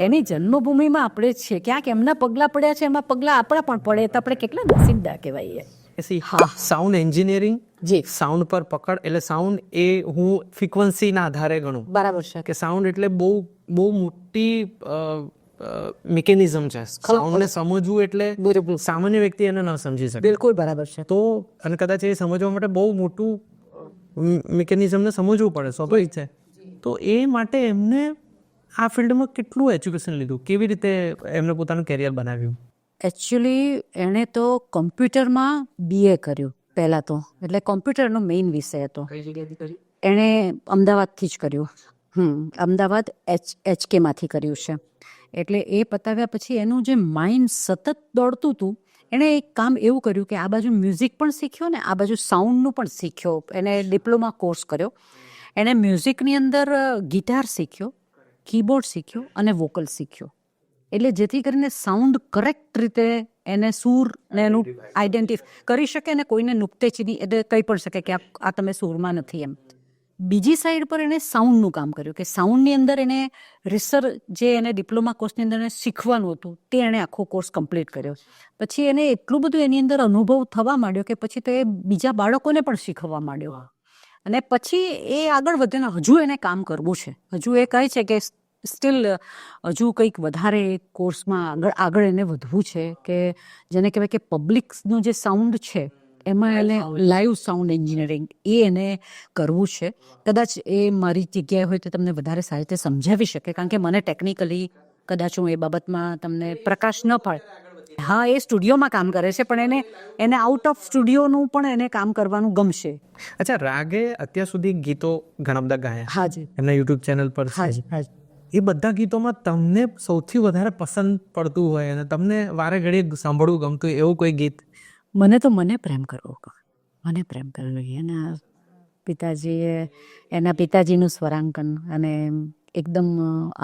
એની જન્મભૂમિમાં આપણે જ છીએ. ક્યાંક એમના પગલા પડ્યા છે, એમાં પગલા આપણા પણ પડે તો આપણે કેટલા નસીબદાર કહેવાય. સાઉન્ડ એન્જિનિયરિંગ, સાઉન્ડ પર પકડ, એટલે સાઉન્ડ એ હું ફ્રીક્વન્સીના આધારે ગણું. બરાબર છે કે સાઉન્ડ એટલે બહુ મોટી મિકેનિઝમ છે. સાઉન્ડને સમજવું એટલે સામાન્ય વ્યક્તિ એને ન સમજી શકે. બિલકુલ બરાબર છે. તો અને કદાચ એ સમજવા માટે બહુ મોટું મિકેનિઝમને સમજવું પડે, સ્વાભાવિક છે. તો એ માટે એમને આ ફિલ્ડમાં કેટલું એજ્યુકેશન લીધું, કેવી રીતે એમને પોતાનું કેરિયર બનાવ્યું? એકચ્યુઅલી એણે તો કોમ્પ્યુટરમાં BA કર્યું પહેલાં તો, એટલે કોમ્પ્યુટરનો મેઇન વિષય હતો. કઈ જગ્યાએથી કર્યું? એણે અમદાવાદથી જ કર્યું. અમદાવાદ HKમાંથી કર્યું છે. એટલે એ પતાવ્યા પછી એનું જે માઇન્ડ સતત દોડતું હતું, એણે એક કામ એવું કર્યું કે આ બાજુ મ્યુઝિક પણ શીખ્યો ને આ બાજુ સાઉન્ડનું પણ શીખ્યો. એને ડિપ્લોમા કોર્સ કર્યો. એણે મ્યુઝિકની અંદર ગિટાર શીખ્યો, કીબોર્ડ શીખ્યો અને વોકલ શીખ્યો. એટલે જેથી કરીને સાઉન્ડ કરેક્ટ રીતે એને સૂર ને એનું આઈડેન્ટિફાઈ કરી શકે ને કોઈને નુકતે ચીની એટલે કહી પણ શકે કે આ તમે સૂરમાં નથી એમ. બીજી સાઈડ પર એણે સાઉન્ડનું કામ કર્યું કે સાઉન્ડની અંદર એને રિસર્ચ જે એને ડિપ્લોમા કોર્સની અંદર એને શીખવાનું હતું તે એણે આખો કોર્સ કમ્પ્લીટ કર્યો. પછી એને એટલું બધું એની અંદર અનુભવ થવા માંડ્યો કે પછી તો એ બીજા બાળકોને પણ શીખવવા માંડ્યો. અને પછી એ આગળ વધીને હજુ એને કામ કરવું છે. હજુ એ કહે છે કે સ્ટીલ હજુ કંઈક વધારે કોર્સમાં આગળ એને વધવું છે કે જેને કહેવાય કે પબ્લિકનું જે સાઉન્ડ છે એમાં એને લાઈવ સાઉન્ડ એન્જિનિયરિંગ એને કરવું છે. કદાચ એ મારી જગ્યાએ હોય તો તમને વધારે સારી રીતે સમજાવી શકે, કારણ કે મને ટેકનિકલી કદાચ હું એ બાબતમાં તમને પ્રકાશ ન પાડે. હા, એ સ્ટુડિયોમાં કામ કરે છે પણ એને આઉટ ઓફ સ્ટુડિયોનું પણ એને કામ કરવાનું ગમશે. અચ્છા, રાગે અત્યાર સુધી ગીતો ઘણા બધા ગાયા. હાજી. એમના યુટ્યુબ ચેનલ પર. હાજી. એ બધા ગીતોમાં તમને સૌથી વધારે પસંદ પડતું હોય અને તમને વારે ઘડીએ સાંભળવું ગમતું એવું કોઈ ગીત? મને પ્રેમ કરવો મને પ્રેમ કરવો એના પિતાજીએ એના પિતાજીનું સ્વરાંકન અને એકદમ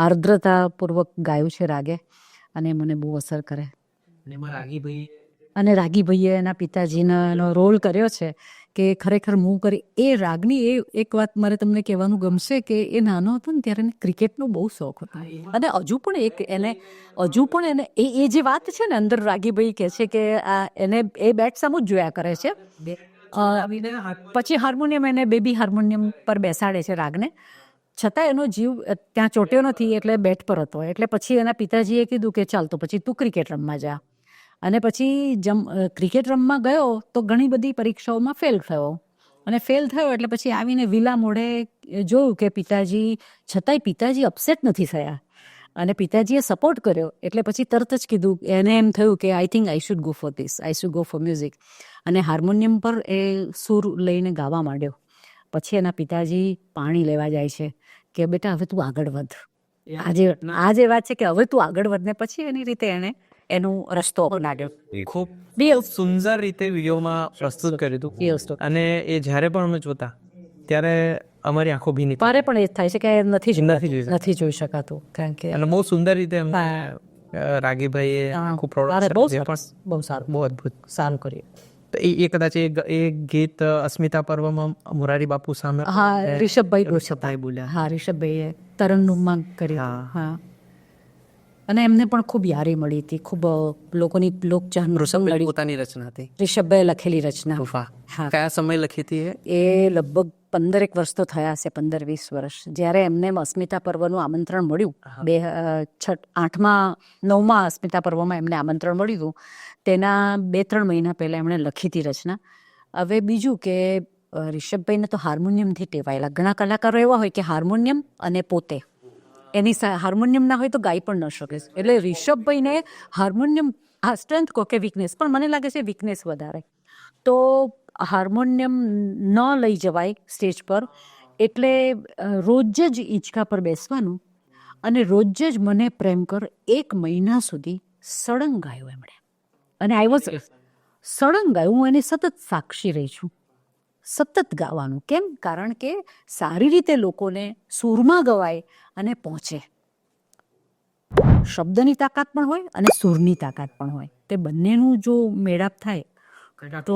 આર્દ્રતાપૂર્વક ગાયું છે રાગે અને મને બહુ અસર કરે. અને રાગીભાઈએ એના પિતાજીનો એનો રોલ કર્યો છે કે ખરેખર મૂવ કરી એ રાગની એ એક વાત મારે તમને કહેવાનું ગમશે કે એ નાનો હતો ને ત્યારે એને ક્રિકેટનો બહુ શોખ હતો અને હજુ પણ એને એ જે વાત છે ને અંદર રાગીભાઈ કહે છે કે આ એને એ બેટ સામું જ જોયા કરે છે. પછી હાર્મોનિયમ એને બેબી હાર્મોનિયમ પર બેસાડે છે રાગને, છતાં એનો જીવ ત્યાં ચોટ્યો નથી એટલે બેટ પર હતો. એટલે પછી એના પિતાજીએ કીધું કે ચાલ તો પછી તું ક્રિકેટ રમવા જા. અને પછી ક્રિકેટ રમવા ગયો તો ઘણી બધી પરીક્ષાઓમાં ફેલ થયો અને ફેલ થયો એટલે પછી આવીને વિલા મોઢે જોયું કે છતાંય પિતાજી અપસેટ નથી થયા અને પિતાજીએ સપોર્ટ કર્યો. એટલે પછી તરત જ કીધું, એને એમ થયું કે I think I should go for this, I should go for music. અને હાર્મોનિયમ પર એ સૂર લઈને ગાવા માંડ્યો. પછી એના પિતાજી પાણી લેવા જાય છે કે બેટા હવે તું આગળ વધ. આ જે વાત છે કે હવે તું આગળ વધ. ને પછી એની રીતે એને એનો રસ્તો અપનાવ્યો. ખૂબ સુંદર રીતે વિડીયોમાં પ્રસ્તુત કર્યું હતું અને એ જ્યારે પણ અમે જોતા ત્યારે અમારી આંખો ભીની મારે પણ એ થાય છે કે નથી જોઈ શકાતું કારણ કે અને બહુ સુંદર રીતે રાગીભાઈએ આખું બહુ સારું, બહુ અદભુત સારું કર્યું. તો એ કદાચ એ ગીત અસ્મિતા પર્વમાં મોરારી બાપુ સામે રિષભભાઈ બોલ્યા. હા, રિષભભાઈએ તરન્નુમમાં કર્યું. હા, અને એમને પણ ખૂબ યારી મળી હતી, ખૂબ લોકોની લોકચાહના પોતાની રચના હતી, રિષભભાઈએ લખેલી રચના. હા, કયા સમય લખી હતી એ લગભગ 15 વર્ષ તો થયા હશે, 15-20 વર્ષ. જ્યારે એમને અસ્મિતા પર્વનું આમંત્રણ મળ્યું 9મા અસ્મિતા પર્વમાં એમને આમંત્રણ મળ્યું હતું, તેના 2-3 મહિના પહેલા એમણે લખી હતી રચના. હવે બીજું કે રિષભભાઈને તો હાર્મોનિયમથી ટેવાયેલા. ઘણા કલાકારો એવા હોય કે હાર્મોનિયમ અને પોતે એની હાર્મોનિયમ ના હોય તો ગાઈ પણ ન શકે. એટલે રિષભભાઈને હાર્મોનિયમ સ્ટ્રેન્થ કહો કે વીકનેસ, પણ મને લાગે છે વીકનેસ વધારે. તો હાર્મોનિયમ ન લઈ જવાય સ્ટેજ પર એટલે રોજ જ હિંચકા પર બેસવાનું અને રોજ જ મને પ્રેમ કર 1 મહિના સુધી સળંગ ગાયું એમણે. અને સળંગ ગાયું. હું એની સતત સાક્ષી રહી છું. સતત ગાવાનું. કેમ? કારણ કે સારી રીતે લોકોને સૂરમાં ગવાય અને પહોંચે. શબ્દની તાકાત પણ હોય અને સૂરની તાકાત પણ હોય. તે બંનેનું જો મેળાપ થાય તો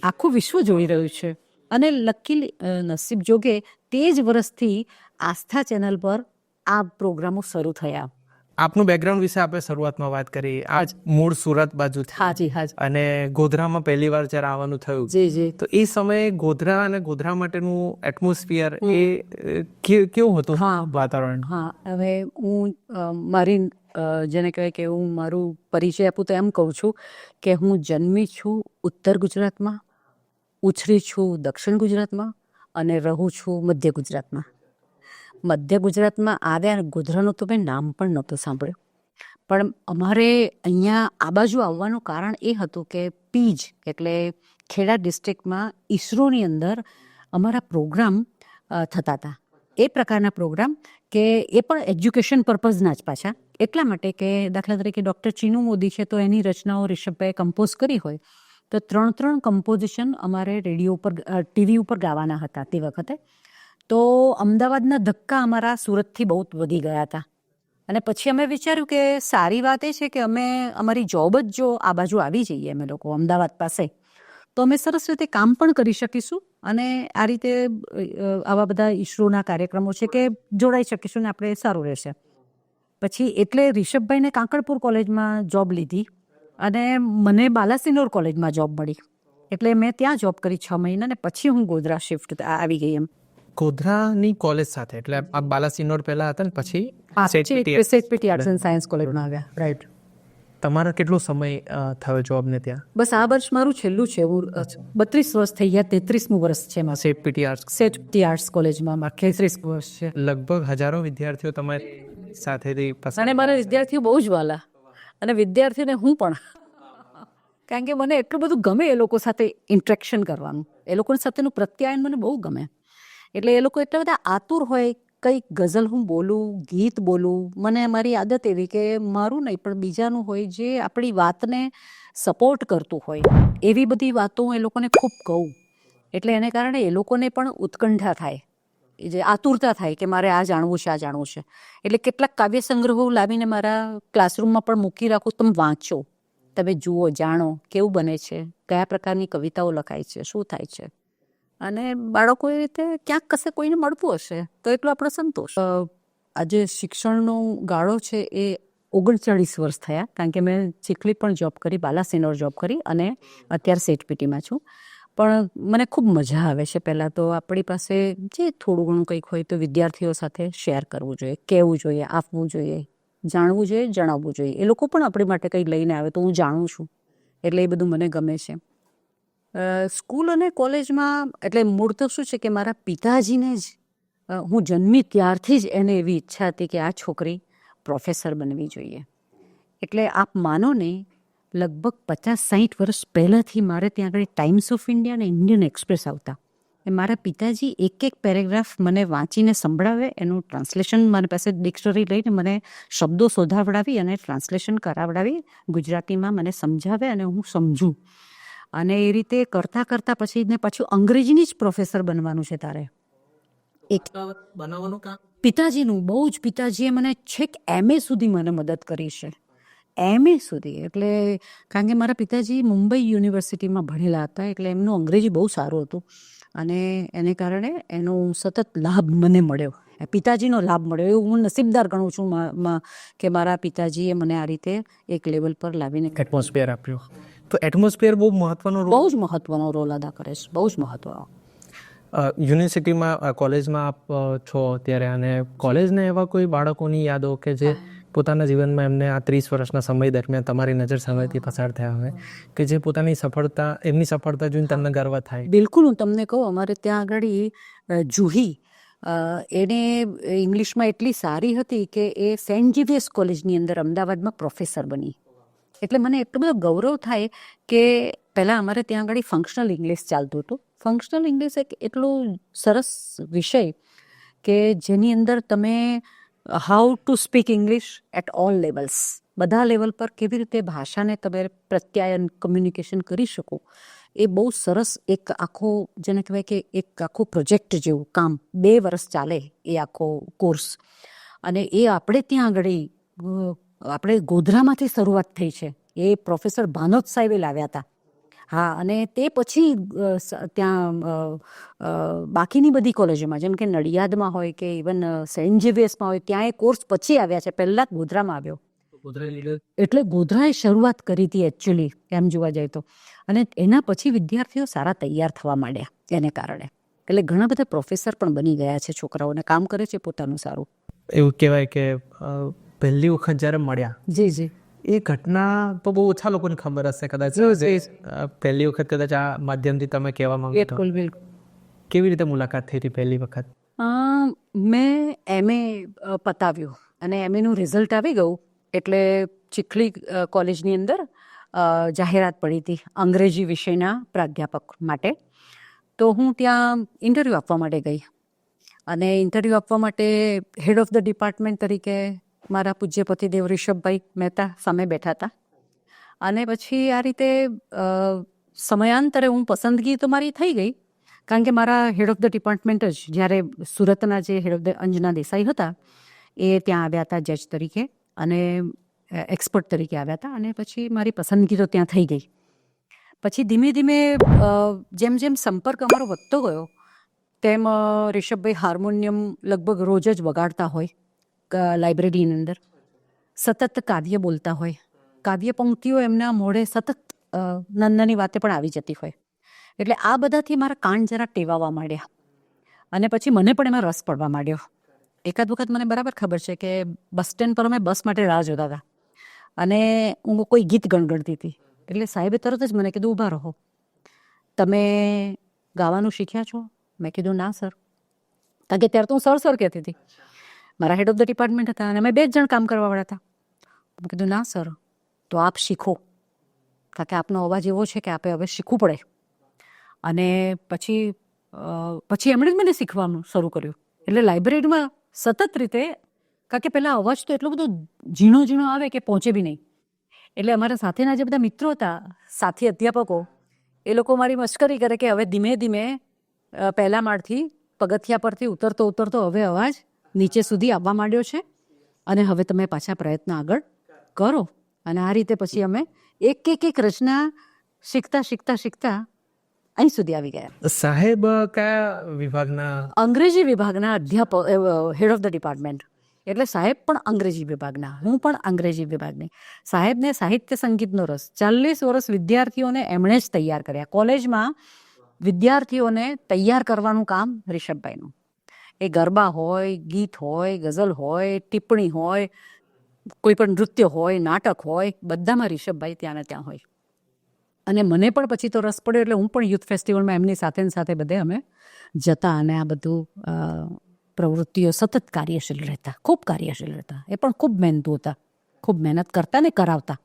આખું વિશ્વ જોઈ રહ્યું છે. અને લકીલી નસીબ જોગે તે જ વર્ષથી આસ્થા ચેનલ પર આ પ્રોગ્રામો શરૂ થયા. આપનું બેકગ્રાઉન્ડ વિશે આપણે શરૂઆતમાં વાત કરી. આજ મૂળ સુરત બાજુ હાજી અને ગોધરામાં પહેલી વાર જ્યારે આવવાનું થયું તો એ સમયે ગોધરા અને ગોધરા માટેનું એટમોસ્ફિયર એ કેવું હતું વાતાવરણ? હા, હવે હું મારી જેને કહેવાય કે હું મારું પરિચય આપું તો એમ કહું છું કે હું જન્મી છું ઉત્તર ગુજરાતમાં, ઉછરી છું દક્ષિણ ગુજરાતમાં અને રહું છું મધ્ય ગુજરાતમાં. મધ્ય ગુજરાતમાં આવ્યા અને ગોધરાનું તો મેં નામ પણ નહોતું સાંભળ્યું. પણ અમારે અહીંયા આ બાજુ આવવાનું કારણ એ હતું કે પીજ એટલે ખેડા ડિસ્ટ્રિક્ટમાં ઈસરોની અંદર અમારા પ્રોગ્રામ થતા હતા. એ પ્રકારના પ્રોગ્રામ કે એ પણ એજ્યુકેશન પર્પઝના જ પાછા. એટલા માટે કે દાખલા તરીકે ડૉક્ટર ચીનુ મોદી છે તો એની રચનાઓ રિષભભાઈએ કમ્પોઝ કરી હોય તો 3 કમ્પોઝિશન અમારે રેડિયો ઉપર ટીવી ઉપર ગાવાના હતા તે વખતે. તો અમદાવાદના ધક્કા અમારા સુરતથી બહુ વધી ગયા હતા. અને પછી અમે વિચાર્યું કે સારી વાત એ છે કે અમે અમારી જોબ જ જો આ બાજુ આવી જઈએ અમે લોકો અમદાવાદ પાસે તો અમે સરસ રીતે કામ પણ કરી શકીશું અને આ રીતે આવા બધા ઈસરોના કાર્યક્રમો છે કે જોડાઈ શકીશું ને આપણે સારું રહેશે. પછી એટલે રિષભભાઈને કાંકણપુર કોલેજમાં જોબ લીધી અને મને બાલાસિનોર કોલેજમાં જોબ મળી. એટલે મેં ત્યાં જોબ કરી 6 મહિના ને પછી હું ગોધરા શિફ્ટ આવી ગઈ. એમ ગોધરાની કોલેજ સાથે એટલે આ બાલાસિનોર પહેલા હતા ને પછી સેટપીટી આર્ટ્સ એન્ડ સાયન્સ કોલેજમાં આવ્યા. રાઈટ. તમારો કેટલો સમય થયો જોબને ત્યાં? બસ આ વર્ષ મારું છેલ્લું છે. હું 32 વર્ષ થઈ ગયા. 33મું વર્ષ છે મારું સેટપીટી આર્ટ્સ કોલેજમાં. મારે 33 વર્ષ છે. લગભગ હજારો વિદ્યાર્થીઓ તમારી સાથેથી અને મારા વિદ્યાર્થીઓ બહુ જ વાલા અને વિદ્યાર્થીઓને હું પણ કારણ કે મને એટલું બધું ગમે એ લોકો સાથે ઇન્ટરેક્શન કરવાનું. એ લોકો સાથેનું પ્રત્યાયન મને બહુ ગમે. એટલે એ લોકો એટલા બધા આતુર હોય કંઈક ગઝલ હું બોલું, ગીત બોલું, મને મારી આદત એવી કે મારું નહીં પણ બીજાનું હોય જે આપણી વાતને સપોર્ટ કરતું હોય એવી બધી વાતો હું એ લોકોને ખૂબ કહું. એટલે એને કારણે એ લોકોને પણ ઉત્કંઠા થાય, એ જે આતુરતા થાય કે મારે આ જાણવું છે, આ જાણવું છે. એટલે કેટલાક કાવ્ય સંગ્રહો લાવીને મારા ક્લાસરૂમમાં પણ મૂકી રાખું. તમે વાંચો, તમે જુઓ, જાણો કેવું બને છે, કયા પ્રકારની કવિતાઓ લખાય છે, શું થાય છે. અને બાળકો એ રીતે ક્યાંક કશે કોઈને મળતું હશે તો એટલો આપણો સંતોષ. આજે શિક્ષણનો ગાળો છે એ 39 વર્ષ થયા, કારણ કે મેં ચીખલી પણ જોબ કરી, બાલાસિનોર જોબ કરી અને અત્યારે સેટપીટીમાં છું. પણ મને ખૂબ મજા આવે છે. પહેલાં તો આપણી પાસે જે થોડું ઘણું કંઈક હોય તો વિદ્યાર્થીઓ સાથે શેર કરવું જોઈએ, કહેવું જોઈએ, આપવું જોઈએ, જાણવું જોઈએ, જણાવવું જોઈએ. એ લોકો પણ આપણી માટે કંઈ લઈને આવે તો હું જાણું છું, એટલે એ બધું મને ગમે છે. સ્કૂલ અને કોલેજમાં એટલે મૂળ તો શું છે કે મારા પિતાજીને જ હું જન્મી ત્યારથી જ એને એવી ઈચ્છા હતી કે આ છોકરી પ્રોફેસર બનવી જોઈએ. એટલે આપ માનો ને, લગભગ 50-60 વર્ષ પહેલાંથી મારે ત્યાં આગળ ટાઈમ્સ ઓફ ઇન્ડિયા અને ઇન્ડિયન એક્સપ્રેસ આવતા. એ મારા પિતાજી એક પેરેગ્રાફ મને વાંચીને સંભળાવે, એનું ટ્રાન્સલેશન મારી પાસે ડિક્શનરી લઈને મને શબ્દો શોધાવડાવી અને ટ્રાન્સલેશન કરાવડાવી, ગુજરાતીમાં મને સમજાવે અને હું સમજું. અને એ રીતે કરતાં કરતાં પાછું અંગ્રેજીની જ પ્રોફેસર બનવાનું છે તારે. એક બનાવવાનું કામ પિતાજીનું બહુ જ, પિતાજીએ મને છેક MA સુધી મને મદદ કરી છે. MA સુધી. એટલે કારણ કે મારા પિતાજી મુંબઈ યુનિવર્સિટીમાં ભણેલા હતા, એટલે એમનું અંગ્રેજી બહુ સારું હતું અને એને કારણે એનો સતત લાભ મને મળ્યો, પિતાજીનો લાભ મળ્યો. એવું હું નસીબદાર ગણું છું કે મારા પિતાજીએ મને આ રીતે એક લેવલ પર લાવીને એટમોસ્ફિયર આપ્યું. તો એટમોસ્ફિયર બહુ મહત્વનો રોલ, બહુ જ મહત્વનો રોલ અદા કરે છે, બહુ જ મહત્વનો. યુનિવર્સિટીમાં કોલેજમાં આપ છો ત્યારે, અને કોલેજના એવા કોઈ બાળકોની યાદો કે જે પોતાના જીવનમાં એમને આ 30 વર્ષના સમય દરમિયાન તમારી નજર સામેથી પસાર થયા હોય, કે જે પોતાની સફળતા, એમની સફળતા જોઈને તમને ગર્વ થાય? બિલકુલ. હું તમને કહું, અમારે ત્યાં આગળ જુહી એને ઇંગ્લિશમાં એટલી સારી હતી કે એ સેન્ટ ઝેવિયર્સ કોલેજની અંદર અમદાવાદમાં પ્રોફેસર બની. એટલે મને એટલો બધો ગૌરવ થાય કે પહેલાં અમારે ત્યાં આગળ ફંક્શનલ ઇંગ્લિશ ચાલતું હતું. ફંક્શનલ ઇંગ્લિશ એક એટલો સરસ વિષય કે જેની અંદર તમે how to speak English at all levels, બધા લેવલ પર કેવી રીતે ભાષાને તમે પ્રત્યાયન, કમ્યુનિકેશન કરી શકો, એ બહુ સરસ એક આખો, જેને કહેવાય કે એક આખો પ્રોજેક્ટ જેવું કામ. 2 વર્ષ ચાલે એ આખો કોર્સ. અને એ આપણે ત્યાં આગળ આપણે ગોધરામાંથી શરૂઆત થઈ છે. એ પ્રોફેસર ભાનોદ સાહેબે લાવ્યા હતા. હા, અને તે પછી ત્યાં બાકીની બધી કોલેજોમાં, જેમ કે નડિયાદમાં હોય કે ઇવન સેન્ટ ઝેવિયર્સમાં હોય, ત્યાં એ કોર્સ પછી આવ્યા છે. પહેલાં જ ગોધરામાં આવ્યો. એટલે ગોધરાએ શરૂઆત કરી હતી એકચ્યુઅલી, એમ જોવા જાય તો. અને એના પછી વિદ્યાર્થીઓ સારા તૈયાર થવા માંડ્યા એને કારણે. એટલે ઘણા બધા પ્રોફેસર પણ બની ગયા છે, છોકરાઓને કામ કરે છે પોતાનું સારું. એવું કહેવાય કે પહેલી વખત જ્યારે મળ્યા, જી જી, એ ઘટના તો બહુ ઓછા લોકોને ખબર હશે કદાચ. પહેલી વખત કદાચ આ માધ્યમથી તમે કહેવા માંગો તો બિલકુલ બિલકુલ. કેવી રીતે મુલાકાત થઈ હતી પહેલી વખત? મેં MA પતાવ્યું અને MAનું રિઝલ્ટ આવી ગયું એટલે ચીખલી કોલેજની અંદર જાહેરાત પડી હતી અંગ્રેજી વિષયના પ્રાધ્યાપક માટે. તો હું ત્યાં ઇન્ટરવ્યૂ આપવા માટે ગઈ અને ઇન્ટરવ્યૂ આપવા માટે હેડ ઓફ ધ ડિપાર્ટમેન્ટ તરીકે મારા પૂજ્ય પતિદેવ રિષભભાઈ મહેતા સામે બેઠા હતા. અને પછી આ રીતે સમયાંતરે હું પસંદગી તો મારી થઈ ગઈ, કારણ કે મારા હેડ ઓફ ધ ડિપાર્ટમેન્ટ જ જ્યારે સુરતના જે head of the Anjana Desai હતા એ ત્યાં આવ્યા હતા જજ તરીકે અને એક્સપર્ટ તરીકે આવ્યા હતા. અને પછી મારી પસંદગી તો ત્યાં થઈ ગઈ. પછી ધીમે ધીમે જેમ જેમ સંપર્ક અમારો વધતો ગયો તેમ રિષભભાઈ હાર્મોનિયમ લગભગ રોજ જ વગાડતા હોય લાઇબ્રેરીની અંદર, સતત કાવ્ય બોલતા હોય, કાવ્ય પંક્તિઓ એમના મોઢે સતત નાની વાતે પણ આવી જતી હોય. એટલે આ બધાથી મારા કાન જરા ટેવાવા માંડ્યા અને પછી મને પણ એમાં રસ પડવા માંડ્યો. એકાદ વખત મને બરાબર ખબર છે કે બસ સ્ટેન્ડ પર અમે બસ માટે રાહ જોતા હતા અને હું કોઈ ગીત ગણગણતી હતી. એટલે સાહેબે તરત જ મને કીધું, ઊભા રહો, તમે ગાવાનું શીખ્યા છો? મેં કીધું ના સર. કારણ કે ત્યારે તો હું સર કહેતી હતી. મારા હેડ ઓફ ધ ડિપાર્ટમેન્ટ હતા અને અમે 2 જ જણ કામ કરવાવાળા હતા. મેં કીધું ના સર, તો આપ શીખો, કારણ કે આપનો અવાજ એવો છે કે આપે હવે શીખવું પડે. અને પછી એમણે જ મને શીખવાનું શરૂ કર્યું. એટલે લાઇબ્રેરીમાં સતત રીતે, કારણ કે પહેલાં અવાજ તો એટલો બધો ઝીણો ઝીણો આવે કે પહોંચે બી નહીં. એટલે અમારા સાથેના જે બધા મિત્રો હતા, સાથી અધ્યાપકો, એ લોકો મારી મશ્કરી કરે કે હવે ધીમે ધીમે પહેલા માળથી પગથિયા પરથી ઉતરતો ઉતરતો હવે અવાજ નીચે સુધી આવવા માંડ્યો છે અને હવે તમે પાછા પ્રયત્ન આગળ કરો. અને આ રીતે પછી અમે એક રચના શીખતા શીખતા શીખતા અહીં સુધી આવી ગયા. સાહેબ કયા વિભાગના? અંગ્રેજી વિભાગના અધ્યાપક, હેડ ઓફ ધ ડિપાર્ટમેન્ટ. એટલે સાહેબ પણ અંગ્રેજી વિભાગના, હું પણ અંગ્રેજી વિભાગની. સાહેબને સાહિત્ય સંગીતનો રસ. 40 વર્ષ વિદ્યાર્થીઓને એમણે જ તૈયાર કર્યા. કોલેજમાં વિદ્યાર્થીઓને તૈયાર કરવાનું કામ રિષભભાઈનું. એ ગરબા હોય, ગીત હોય, ગઝલ હોય, ટિપ્પણી હોય, કોઈ પણ નૃત્ય હોય, નાટક હોય, બધામાં રિષભભાઈ ત્યાં ને ત્યાં હોય. અને મને પણ પછી તો રસ પડ્યો એટલે હું પણ યુથ ફેસ્ટિવલમાં એમની સાથે ને સાથે બધે અમે જતા અને આ બધું પ્રવૃત્તિઓ સતત કાર્યશીલ રહેતા, ખૂબ કાર્યશીલ રહેતા. એ પણ ખૂબ મહેનતુ હતા, ખૂબ મહેનત કરતા ને કરાવતા.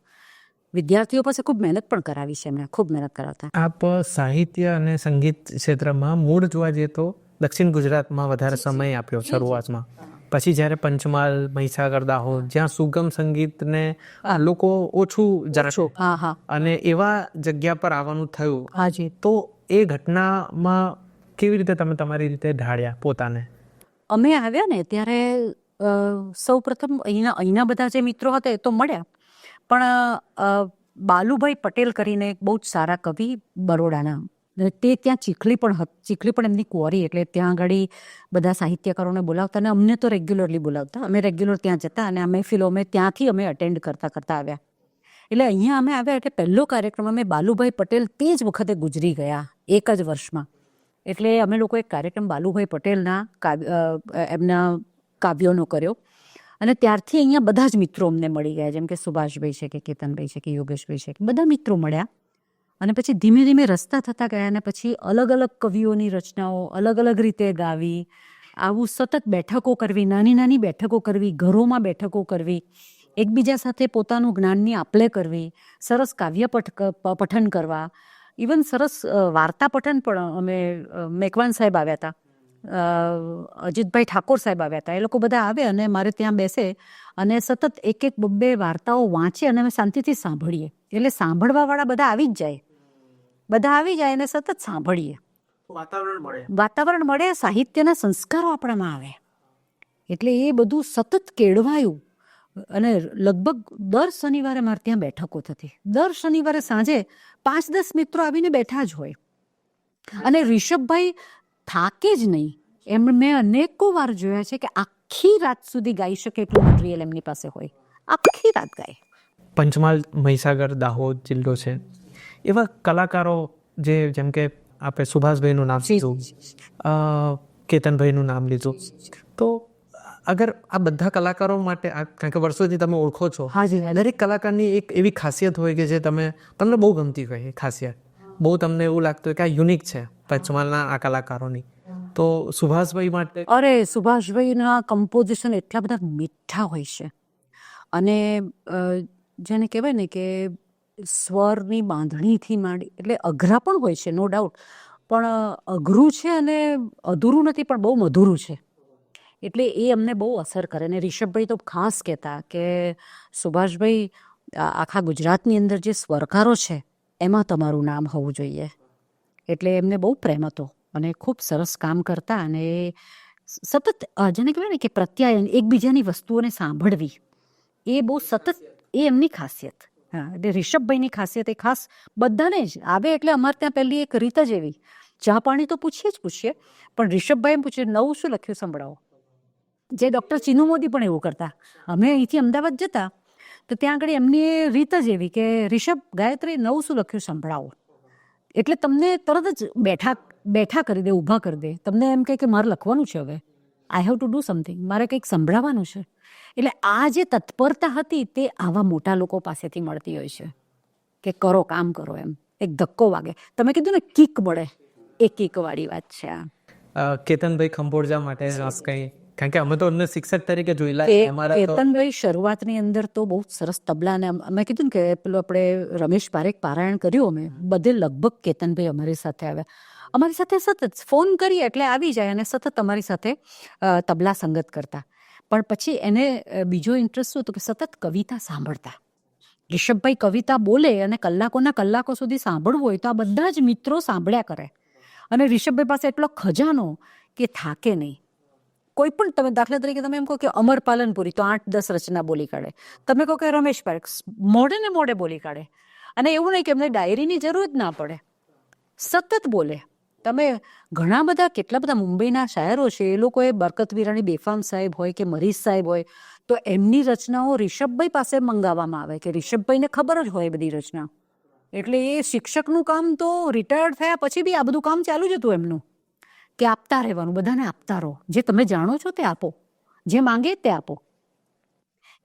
વિદ્યાર્થીઓ પાસે ખૂબ મહેનત પણ કરાવી છે એમણે, ખૂબ મહેનત કરાવતા. આપ સાહિત્ય અને સંગીત ક્ષેત્રમાં મૂળ જોવા જઈએ તો દક્ષિણ ગુજરાતમાં વધારે સમય આપ્યો શરૂઆતમાં. પછી જ્યારે પંચમહાલ, મહીસાગર, દાહોદ, જ્યાં સુગમ સંગીતને લોકો ઓછું જરા, હા હા, અને એવા જગ્યા પર આવવાનું થયું. હાજી. તો એ ઘટનામાં કેવી રીતે તમે તમારી રીતે ઢાળ્યા પોતાને? અમે આવ્યા ને ત્યારે સૌ પ્રથમ અહીંના બધા જે મિત્રો હતા એ તો મળ્યા, પણ બાલુભાઈ પટેલ કરીને એક બહુ જ સારા કવિ બરોડાના, તે ત્યાં ચીખલી પણ એમની કુંવરી, એટલે ત્યાં આગળ બધા સાહિત્યકારોને બોલાવતા અને અમને તો રેગ્યુલરલી બોલાવતા. અમે રેગ્યુલર ત્યાં જતા અને અમે અમે ત્યાંથી અમે અટેન્ડ કરતા આવ્યા. એટલે અહીંયા અમે આવ્યા એટલે પહેલો કાર્યક્રમ અમે બાલુભાઈ પટેલ તે જ વખતે ગુજરી ગયા, એક જ વર્ષમાં. એટલે અમે લોકો એક કાર્યક્રમ બાલુભાઈ પટેલના એમના કાવ્યોનો કર્યો અને ત્યારથી અહીંયા બધા જ મિત્રો અમને મળી ગયા, જેમ કે સુભાષભાઈ છે કે કેતનભાઈ છે કે યોગેશભાઈ છે કે બધા મિત્રો મળ્યા. અને પછી ધીમે ધીમે રસ્તા થતા ગયા અને પછી અલગ અલગ કવિઓની રચનાઓ અલગ અલગ રીતે ગાવી. આવું સતત બેઠકો કરવી, નાની નાની બેઠકો કરવી, ઘરોમાં બેઠકો કરવી, એકબીજા સાથે પોતાનું જ્ઞાનની આપલે કરવી, સરસ કાવ્ય પઠન કરવા, ઇવન સરસ વાર્તા પઠન પણ. અમે મેકવાન સાહેબ આવ્યા હતા, અજીતભાઈ ઠાકોર સાહેબ આવ્યા હતા, એ લોકો બધા આવે અને મારે ત્યાં બેસે અને સતત એક બે વાર્તાઓ વાંચે અને અમે શાંતિથી સાંભળીએ. એટલે સાંભળવાવાળા બધા આવી જ જાય અને સતત સાંભળીએ. વાતાવરણ મળે, સાહિત્યના સંસ્કારો આપણામાં આવે. એટલે એ બધું સતત કેળવાયું. અને લગભગ દર શનિવારે મારે ત્યાં બેઠકો થતી. દર શનિવારે સાંજે 5-10 મિત્રો આવીને બેઠા જ હોય. અને રિષભભાઈ થાકે જ નહીં. મેં અનેકો વાર જોયા છે કે આખી રાત સુધી ગાઈ શકે એટલું મટીરિયલ એમની પાસે હોય, આખી રાત ગાય. પંચમહાલ, મહીસાગર, દાહોદ જિલ્લો છે, એવા કલાકારો જેમ કે આપણે સુભાષભાઈનું નામ લીધું, કેતનભાઈનું નામ લીધું, તો અગર આ બધા કલાકારો માટે, કારણ કે વર્ષોથી તમે ઓળખો છો, દરેક કલાકારની એક એવી ખાસિયત હોય કે જે તમને બહુ ગમતી હોય. એ ખાસિયત બહુ તમને એવું લાગતું હોય કે આ યુનિક છે પંચમહાલના આ કલાકારોની. તો સુભાષભાઈ માટે? અરે, સુભાષભાઈના કમ્પોઝિશન એટલા બધા મીઠા હોય છે અને જેને કહેવાય ને કે સ્વરની બાંધણીથી માંડી, એટલે અઘરા પણ હોય છે, નો ડાઉટ, પણ અઘરું છે અને અધૂરું નથી, પણ બહુ મધુરું છે. એટલે એ અમને બહુ અસર કરે. અને રિષભભાઈ તો ખાસ કહેતા કે સુભાષભાઈ, આખા ગુજરાતની અંદર જે સ્વરકારો છે એમાં તમારું નામ હોવું જોઈએ. એટલે એમને બહુ પ્રેમ હતો અને ખૂબ સરસ કામ કરતા. અને સતત જેને કહેવાય ને કે પ્રત્યાયન, એકબીજાની વસ્તુઓને સાંભળવી, એ બહુ સતત, એ એમની ખાસિયત. હા, એટલે રિષભભાઈની ખાસિયત એ ખાસ બધાને જ આવે. એટલે અમારે ત્યાં પહેલી એક રીત જ એવી, ચા પાણી તો પૂછીએ પણ રિષભભાઈ એમ પૂછે, નવું શું લખ્યું સંભળાવો. જે ડૉક્ટર ચીનુ મોદી પણ એવું કરતા. અમે અહીંથી અમદાવાદ જતા તો ત્યાં આગળ એમની એ રીત જ એવી કે રિષભ, ગાયત્રી, નવું શું લખ્યું સંભળાવો. એટલે તમને તરત જ બેઠા કરી દે, ઊભા કરી દે. તમને એમ કહે કે મારે લખવાનું છે, હવે I have to do something, મારે કંઈક સંભળાવવાનું છે. એટલે આ જે તત્પરતા હતી તે આવા મોટા લોકો પાસેથી મળતી હોય છે કે કરો, કામ કરો, એમ એક ધક્કો વાગે. તમે કીધું ને કિક મળે, એ કિક વાળી વાત છે આ. કેતનભાઈ ખંભોળજા માટે કંઈ કારણ કે અમે તો એમને શિક્ષક તરીકે જોયેલા કે અમારા તો કેતનભાઈ શરૂઆતની અંદર તો બહુ સરસ તબલા ને મેં કીધું ને કે પેલું આપણે રમેશ પારેખ પારાયણ કર્યું અમે બધે લગભગ કેતનભાઈ અમારી સાથે આવ્યા, અમારી સાથે સતત ફોન કરીએ એટલે આવી જાય અને સતત અમારી સાથે તબલા સંગત કરતા. પણ પછી એને બીજો ઇન્ટરેસ્ટ શું હતો કે સતત કવિતા સાંભળતા. રિષભભાઈ કવિતા બોલે અને કલાકોના કલાકો સુધી સાંભળવું હોય તો આ બધા જ મિત્રો સાંભળ્યા કરે. અને રિષભભાઈ પાસે એટલો ખજાનો કે થાકે નહીં. કોઈ પણ તમે દાખલા તરીકે તમે એમ કહો કે અમર પાલનપુરી તો 8-10 રચના બોલી કાઢે, તમે કહો કે રમેશ પારેખ મોઢે ને મોઢે બોલી કાઢે. અને એવું નહીં કે એમને ડાયરીની જરૂર જ ના પડે, સતત બોલે. તમે ઘણા બધા કેટલા બધા મુંબઈના શાયરો છે, એ લોકોએ બરકત વિરાણી બેફામ સાહેબ હોય કે મરીઝ સાહેબ હોય તો એમની રચનાઓ રિષભભાઈ પાસે મંગાવવામાં આવે કે રિષભભાઈને ખબર જ હોય બધી રચના. એટલે એ શિક્ષકનું કામ તો રિટાયર્ડ થયા પછી બી આ બધું કામ ચાલુ જ હતું એમનું, કે આપતા રહેવાનું, બધાને આપતા રહો, જે તમે જાણો છો તે આપો, જે માંગે તે આપો.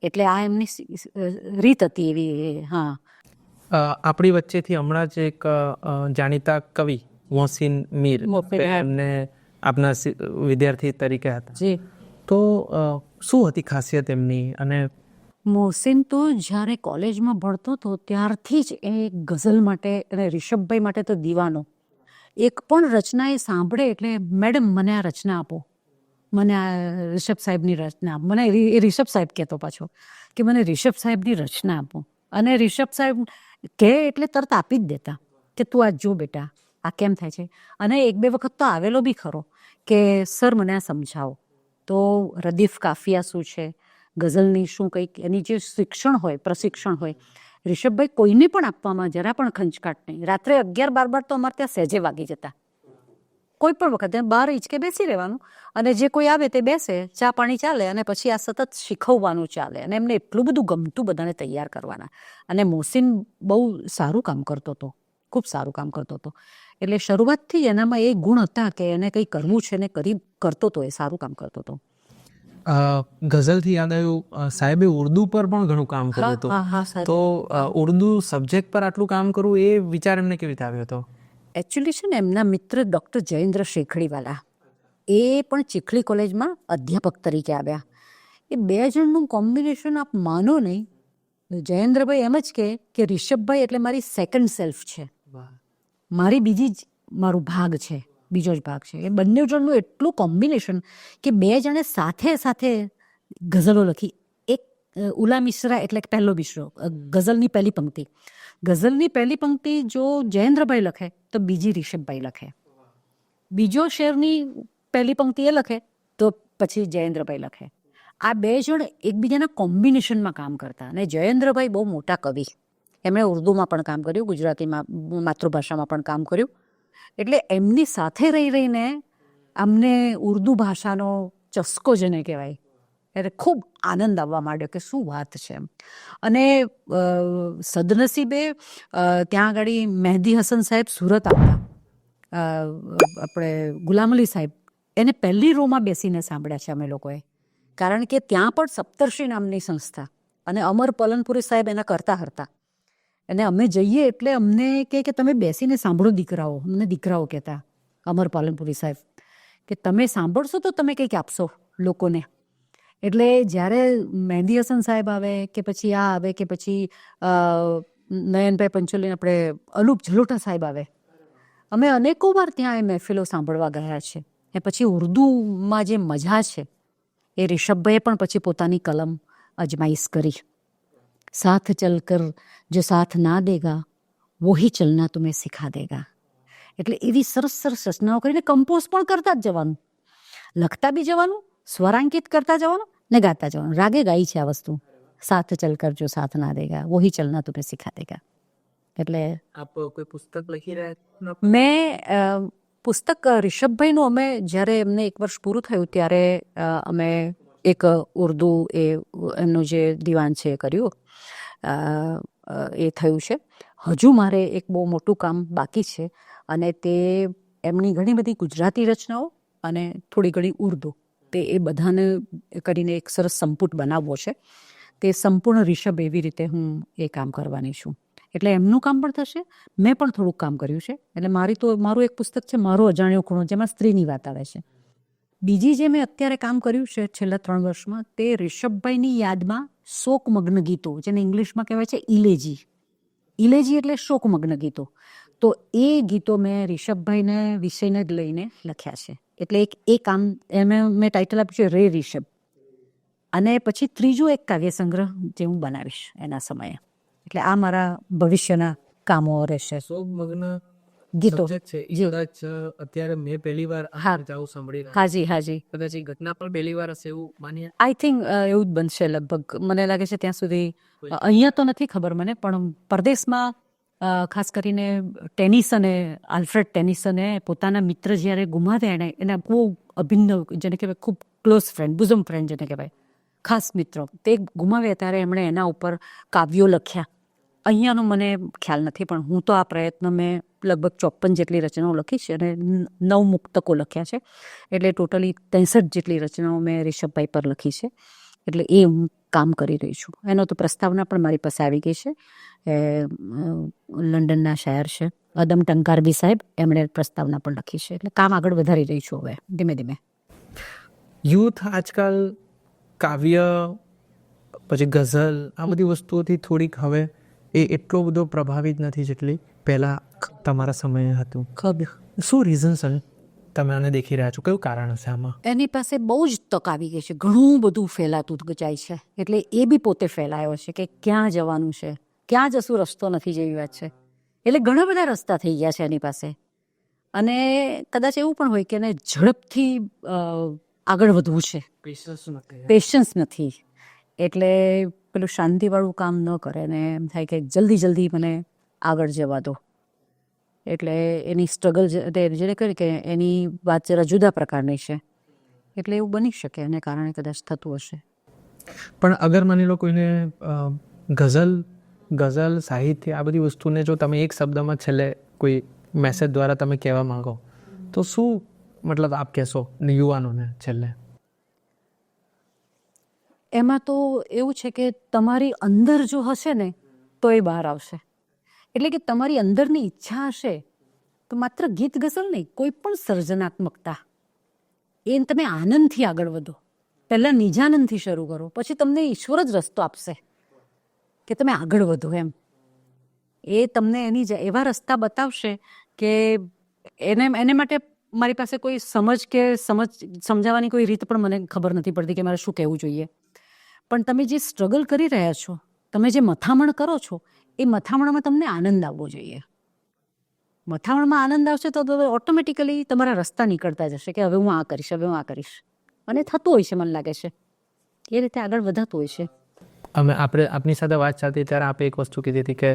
એટલે આ એમની રીત હતી એવી. હા, આપણી વચ્ચેથી હમણાં જ એક જાણીતા કવિ મોહસિન મીર એમને આપના વિદ્યાર્થી તરીકે હતા. જી. તો શું હતી ખાસિયત એમની? અને મોહસિન તો જ્યારે કોલેજમાં ભણતો હતો ત્યારથી જ એ ગઝલ માટે અને રિષભભાઈ માટે તો દીવાનો. એક પણ રચના એ સાંભળે એટલે મેડમ મને આ રચના આપો, મને આ રિષભ સાહેબની રચના આપો. મને એ રિષભ સાહેબ કહેતો પાછો કે મને રિષભ સાહેબની રચના આપો. અને રિષભ સાહેબ કહે એટલે તરત આપી જ દેતા કે તું આ જો બેટા આ કેમ થાય છે. અને 1-2 વખત તો આવેલો બી ખરો કે સર મને આ સમજાવો. તો રદીફ કાફિયા શું છે, ગઝલની શું કંઈક એની જે શિક્ષણ હોય, પ્રશિક્ષણ હોય, રિષભભાઈ કોઈને પણ આપવામાં જરા પણ ખંચકાટ નહીં. રાત્રે 11-12 તો અમારે ત્યાં સહેજે વાગી જતા. કોઈ પણ વખતે 12 હિંચકે બેસી રહેવાનું અને જે કોઈ આવે તે બેસે, ચા પાણી ચાલે અને પછી આ સતત શીખવવાનું ચાલે. અને એમને એટલું બધું ગમતું બધાને તૈયાર કરવાના. અને મોહસિન બહુ સારું કામ કરતો હતો, ખૂબ સારું કામ કરતો હતો. એટલે શરૂઆતથી જ એનામાં એ ગુણ હતા કે એને કંઈ કરવું છે ને કરતો હતો, એ સારું કામ કરતો હતો. ગઝલથી યાદ આવ્યું, સાહેબે ઉર્દુ પર પણ ઘણું કામ કર્યું હતું. તો ઉર્દુ સબ્જેક્ટ પર આટલું કામ કરવું એ વિચાર એમને કેવી રીતે આવ્યો હતો? એકચ્યુઅલી છે ને એમના મિત્ર ડૉક્ટર જયેન્દ્ર શેખડીવાલા એ પણ ચીખલી કોલેજમાં અધ્યાપક તરીકે આવ્યા. એ 2 જણનું કોમ્બિનેશન આપ માનો નહીં. જયેન્દ્રભાઈ એમ જ કે રિષભભાઈ એટલે મારી સેકન્ડ સેલ્ફ છે, મારી મારું ભાગ છે, બીજો જ ભાગ છે. એ બંને જણનું એટલું કોમ્બિનેશન કે 2 જણે સાથે ગઝલો લખી. એક ઉલા મિશ્રા એટલે પહેલો મિશ્રો, ગઝલની પહેલી પંક્તિ. ગઝલની પહેલી પંક્તિ જો જયેન્દ્રભાઈ લખે તો બીજી રિષભભાઈ લખે. બીજો શેરની પહેલી પંક્તિ એ લખે તો પછી જયેન્દ્રભાઈ લખે. આ 2 જણ એકબીજાના કોમ્બિનેશનમાં કામ કરતા. અને જયેન્દ્રભાઈ બહુ મોટા કવિ, એમણે ઉર્દુમાં પણ કામ કર્યું, ગુજરાતીમાં માતૃભાષામાં પણ કામ કર્યું. એટલે એમની સાથે રહીને અમને ઉર્દુ ભાષાનો ચસ્કો જેને કહેવાય એટલે ખૂબ આનંદ આવવા માંડ્યો કે શું વાત છે એમ. અને સદનસીબે ત્યાં આગળ મહેદી હસન સાહેબ સુરત આવતા, આપણે ગુલામ અલી સાહેબ, એને પહેલી રોમાં બેસીને સાંભળ્યા છે અમે લોકોએ. કારણ કે ત્યાં પણ સપ્તર્ષિ નામની સંસ્થા અને અમર પાલનપુરી સાહેબ એના કરતા હતા. અને અમે જઈએ એટલે અમને કહે કે તમે બેસીને સાંભળો દીકરાઓ. અમને દીકરાઓ કહેતા અમર પાલનપુરી સાહેબ કે તમે સાંભળશો તો તમે કંઈક આપશો લોકોને. એટલે જ્યારે મહેદી હસન સાહેબ આવે કે પછી આ આવે કે પછી નયનભાઈ પંચોલી, આપણે અનુપ જલોટા સાહેબ આવે, અમે અનેકો વાર ત્યાં એ મહેફિલો સાંભળવા ગયા છે. એ પછી ઉર્દુમાં જે મજા છે એ રિષભભાઈએ પણ પછી પોતાની કલમ અજમાઈશ કરી. સાથ ચલકર જો સાથ ના દેગા વહી ચલના તુમ્हें સિખા દેગા. એટલે એવી સરસ સરસ રચનાઓ કરીને કમ્પોઝ પણ કરતા જ જવાનું, લખતા બી જવાનું, સ્વરાંકિત કરતા જવાનું ને ગાતા જવાનું. રાગે ગાઈ છે આ વસ્તુ, સાથ ચલકર જો સાથ ના દેગા વહી ચલના તુમ્हें સિખા દેગા. એટલે આપ કોઈ પુસ્તક લખી રહ્યા? મેં પુસ્તક રિષભભાઈનું અમે જ્યારે એમને 1 વર્ષ પૂરું થયું ત્યારે અમે એક ઉર્દુ એમનું જે દિવાન છે એ કર્યું, એ થયું છે. હજુ મારે એક બહુ મોટું કામ બાકી છે અને તે એમની ઘણી બધી ગુજરાતી રચનાઓ અને થોડી ઘણી ઉર્દુ, તે એ બધાને કરીને એક સરસ સંપુટ બનાવવો છે. તે સંપૂર્ણ રિષભ એવી રીતે હું એ કામ કરવાની છું. એટલે એમનું કામ પણ થશે, મેં પણ થોડુંક કામ કર્યું છે. એટલે મારું એક પુસ્તક છે મારો અજાણ્યો ખૂણો, જેમાં સ્ત્રીની વાત આવે છે. બીજી જે મેં અત્યારે કામ કર્યું છે છેલ્લા 3 વર્ષમાં, તે રિષભભાઈની યાદમાં શોકમગ્ન ગીતો, જેને ઇંગ્લિશમાં કહેવાય છે ઇલેજી. ઇલેજી એટલે શોકમગ્ન ગીતો. તો એ ગીતો મેં રિષભભાઈને વિષયને જ લઈને લખ્યા છે. એટલે એ કામ મેં ટાઇટલ આપ્યું છે રે રિષભ. અને પછી ત્રીજું એક કાવ્ય સંગ્રહ જે હું બનાવીશ એના સમયે. એટલે આ મારા ભવિષ્યના કામો રહેશે. શોકમગ્ન ગીતો. subject છે એ કદાચ અત્યારે મેં પહેલી વાર હા. આવું સાંભળી રહ્યો. હાજી હાજી. કદાચ એ ઘટના પણ પહેલી વાર હશે એવું માનીએ. આઈ થિંક એવું જ બનશે લગભગ. મને લાગે છે ત્યાં સુધી. અહીંયા તો નથી ખબર મને, પણ પરદેશમાં ખાસ કરીને ટેનિસને, આલ્ફ્રેડ ટેનિસને પોતાના મિત્ર જ્યારે ગુમાવ્યા, એના બહુ અભિન્ન, જેને કહેવાય ખૂબ ક્લોઝ ફ્રેન્ડ, બુઝમ ફ્રેન્ડ જેને કહેવાય, ખાસ મિત્ર, તે ગુમાવ્યા ત્યારે એમણે એના ઉપર કાવ્યો લખ્યા. અહીંયાનો મને ખ્યાલ નથી, પણ હું તો આ પ્રયત્ન મેં લગભગ 54 જેટલી રચનાઓ લખી છે અને 9 મુક્તકો લખ્યા છે. એટલે ટોટલી 63 જેટલી રચનાઓ મેં રિષભભાઈ પર લખી છે. એટલે એ હું કામ કરી રહી છું. એનો તો પ્રસ્તાવના પણ મારી પાસે આવી ગઈ છે. લંડનના શાયર છે અદમ ટંકારબી સાહેબ, એમણે પ્રસ્તાવના પણ લખી છે. એટલે કામ આગળ વધારી રહી છું હવે ધીમે ધીમે. યુથ આજકાલ કાવ્ય પછી ગઝલ આ બધી વસ્તુઓથી થોડીક હવે એ એટલો બધો પ્રભાવિત નથી જેટલી પહેલાં તમારા સમયે હતું. શું રીઝન છે તમે આને દેખી રહ્યા છો? કયું કારણ હશે આમાં? એની પાસે બહુ જ તક આવી ગઈ છે. ઘણું બધું ફેલાતું જાય છે. એટલે એ બી પોતે ફેલાયો છે કે ક્યાં જવાનું છે, ક્યાં જશું, રસ્તો નથી જેવી વાત છે. એટલે ઘણા બધા રસ્તા થઈ ગયા છે એની પાસે. અને કદાચ એવું પણ હોય કે એને ઝડપથી આગળ વધવું છે, પેશન્સ નથી. એટલે પેલું શાંતિવાળું કામ ન કરે ને એમ થાય કે જલ્દી મને આગળ જવા દો. એટલે એની સ્ટ્રગલ જેને કહે કે એની વાત જરા જુદા પ્રકારની છે. એટલે એવું બની શકે, એને કારણે કદાચ થતું હશે. પણ અગર માની લો કોઈને ગઝલ સાહિત્ય આ બધી વસ્તુને જો તમે એક શબ્દમાં છેલ્લે કોઈ મેસેજ દ્વારા તમે કહેવા માંગો તો શું મતલબ આપ કહેશો યુવાનોને છેલ્લે? એમાં તો એવું છે કે તમારી અંદર જો હશે ને તો એ બહાર આવશે. એટલે કે તમારી અંદરની ઈચ્છા હશે તો માત્ર ગીત ગઝલ નહીં, કોઈ પણ સર્જનાત્મકતા, એ તમે આનંદથી આગળ વધો. પહેલાં નિજાનંદથી શરૂ કરો, પછી તમને ઈશ્વર જ રસ્તો આપશે કે તમે આગળ વધો. એમ એ તમને એવા રસ્તા બતાવશે કે એને માટે મારી પાસે કોઈ સમજાવવાની કોઈ રીત પણ મને ખબર નથી પડતી કે મારે શું કહેવું જોઈએ. પણ તમે જે સ્ટ્રગલ કરી રહ્યા છો, તમે જે મથામણ કરો છો, એ મથામણમાં તમને આનંદ આવવો જોઈએ. મથામણમાં આનંદ આવશે તો ઓટોમેટિકલી તમારા રસ્તા નીકળતા જશે કે હવે હું આ કરીશ, હવે હું આ કરીશ. અને થતું હોય છે, મને લાગે છે એ રીતે આગળ વધાતું હોય છે. આપણે આપની સાથે વાત ચાલતી ત્યારે આપે એક વસ્તુ કીધી હતી કે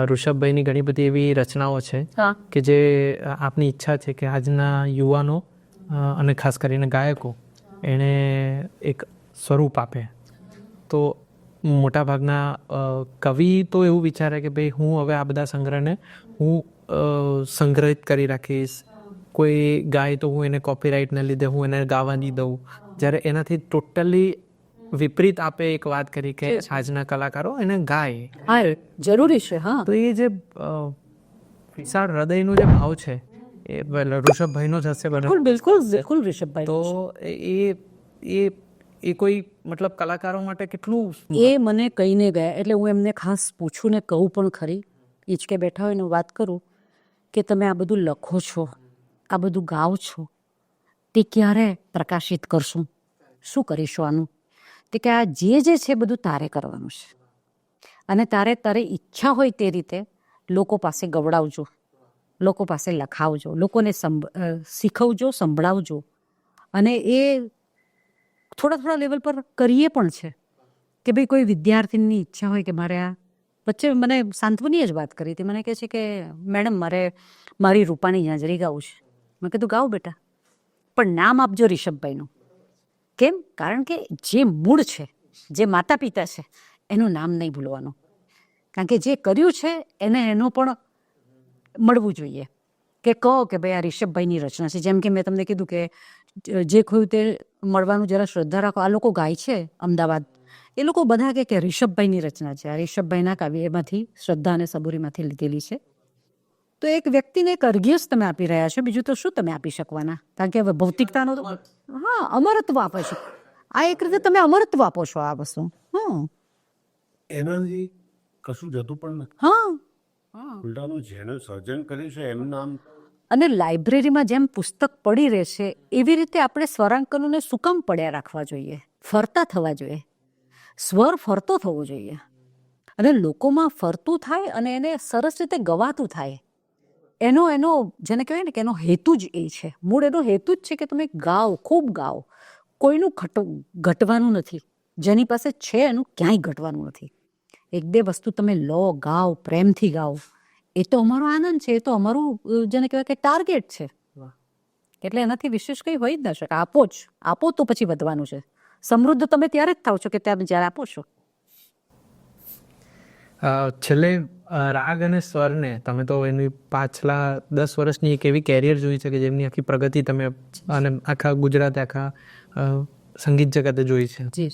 ઋષભભાઈની ઘણી બધી એવી રચનાઓ છે કે જે આપની ઈચ્છા છે કે આજના યુવાનો અને ખાસ કરીને ગાયકો એને એક સ્વરૂપ આપે. તો મોટાભાગના કવિ તો એવું વિચારે કે ભાઈ હું હવે આ બધા સંગ્રહને હું સંગ્રહિત કરી રાખીશ. કોઈ ગાય તો હું એને કોપીરાઇટને લીધે હું એને ગાવા નહીં દઉં. જ્યારે એનાથી ટોટલી વિપરીત આપે એક વાત કરી કે આજના કલાકારો એને ગાય. હા, જરૂરી છે. હા, તો એ જે વિશાળ હૃદયનો જે ભાવ છે એ ઋષભભાઈનો જ હશે. બિલકુલ ઋષભભાઈ. તો એ કોઈ મતલબ કલાકારો માટે કેટલું એ મને કહીને ગયા. એટલે હું એમને ખાસ પૂછું ને કહું પણ ખરી, ઈચકે બેઠા હોય ને વાત કરું કે તમે આ બધું લખો છો, આ બધું ગાઓ છો, તે ક્યારે પ્રકાશિત કરશું, શું કરીશું આનું? તે કે આ જે છે બધું તારે કરવાનું છે. અને તારે ઈચ્છા હોય તે રીતે લોકો પાસે ગવડાવજો, લોકો પાસે લખાવજો, લોકોને શીખવજો, સંભળાવજો. અને એ થોડા લેવલ પર કરીએ પણ છે કે ભાઈ કોઈ વિદ્યાર્થીની ઈચ્છા હોય કે મારે આ વચ્ચે મને સાંત્વનીય જ વાત કરી હતી. મને કહે છે કે મેડમ મારે મારી રૂપાની ઝાંઝરી ગાવું છે. મેં કીધું ગાઓ બેટા, પણ નામ આપજો રિષભભાઈનું. કેમ? કારણ કે જે મૂળ છે, જે માતા પિતા છે, એનું નામ નહીં ભૂલવાનું. કારણ કે જે કર્યું છે એનો પણ મળવું જોઈએ. કે કહો કે ભાઈ આ રિષભભાઈની રચના છે. જેમ કે મેં તમને કીધું કે જે ખોયું તે મળવાનું જરા શ્રદ્ધા રાખો. આ લોકો ગાય છે અમદાવાદ, એ લોકો બધા કે રિષભભાઈની રચના છે, આ રિષભભાઈના કાવ્યમાંથી શ્રદ્ધા અને સબૂરીમાંથી લીધેલી છે. તો એક વ્યક્તિને એક અર્ઘ્ય જ તમે આપી રહ્યા છો, બીજું તો શું તમે આપી શકવાના? કારણ કે હવે ભૌતિકતાનો તો અમરત્વ આપો છો. આ એક રીતે તમે અમરત્વ આપો છો આ વસ્તુ. એનાથી કશું જતું પણ નથી. હા. ઉલટાનું જેનું સર્જન કર્યું છે એમનું નામ. અને લાઇબ્રેરીમાં જેમ પુસ્તક પડી રહેશે એવી રીતે આપણે સ્વરાંકનોને શું કામ પડ્યા રાખવા જોઈએ? ફરતા થવા જોઈએ. સ્વર ફરતો થવો જોઈએ અને લોકોમાં ફરતું થાય અને એને સરસ રીતે ગવાતું થાય. એનો જેને કહેવાય ને કે એનો હેતુ જ એ છે. મૂળ એનો હેતુ જ છે કે તમે ગાઓ, ખૂબ ગાઓ. કોઈનું ઘટવાનું નથી. જેની પાસે છે એનું ક્યાંય ઘટવાનું નથી. એક બે વસ્તુ તમે લો, ગાઓ, પ્રેમથી ગાઓ. એ તો અમારો આનંદ છે, એ તો અમારું જેને કહેવાય કે ટાર્ગેટ છે. એટલે એનાથી વિશેષ કંઈ હોય જ ન શકે. આપો તો પછી વધવાનું છે. સમૃદ્ધ તમે ત્યારે જ થાવ છો કે ત્યારે જ્યારે આપો છો. છેલ્લે રાગ અને સ્વરને તમે તો એની પાછલા 10 વર્ષની એક એવી કેરિયર જોઈ છે કે જેમની આખી પ્રગતિ તમે અને આખા ગુજરાત, આખા સંગીત જગતે જોઈ છે. જી.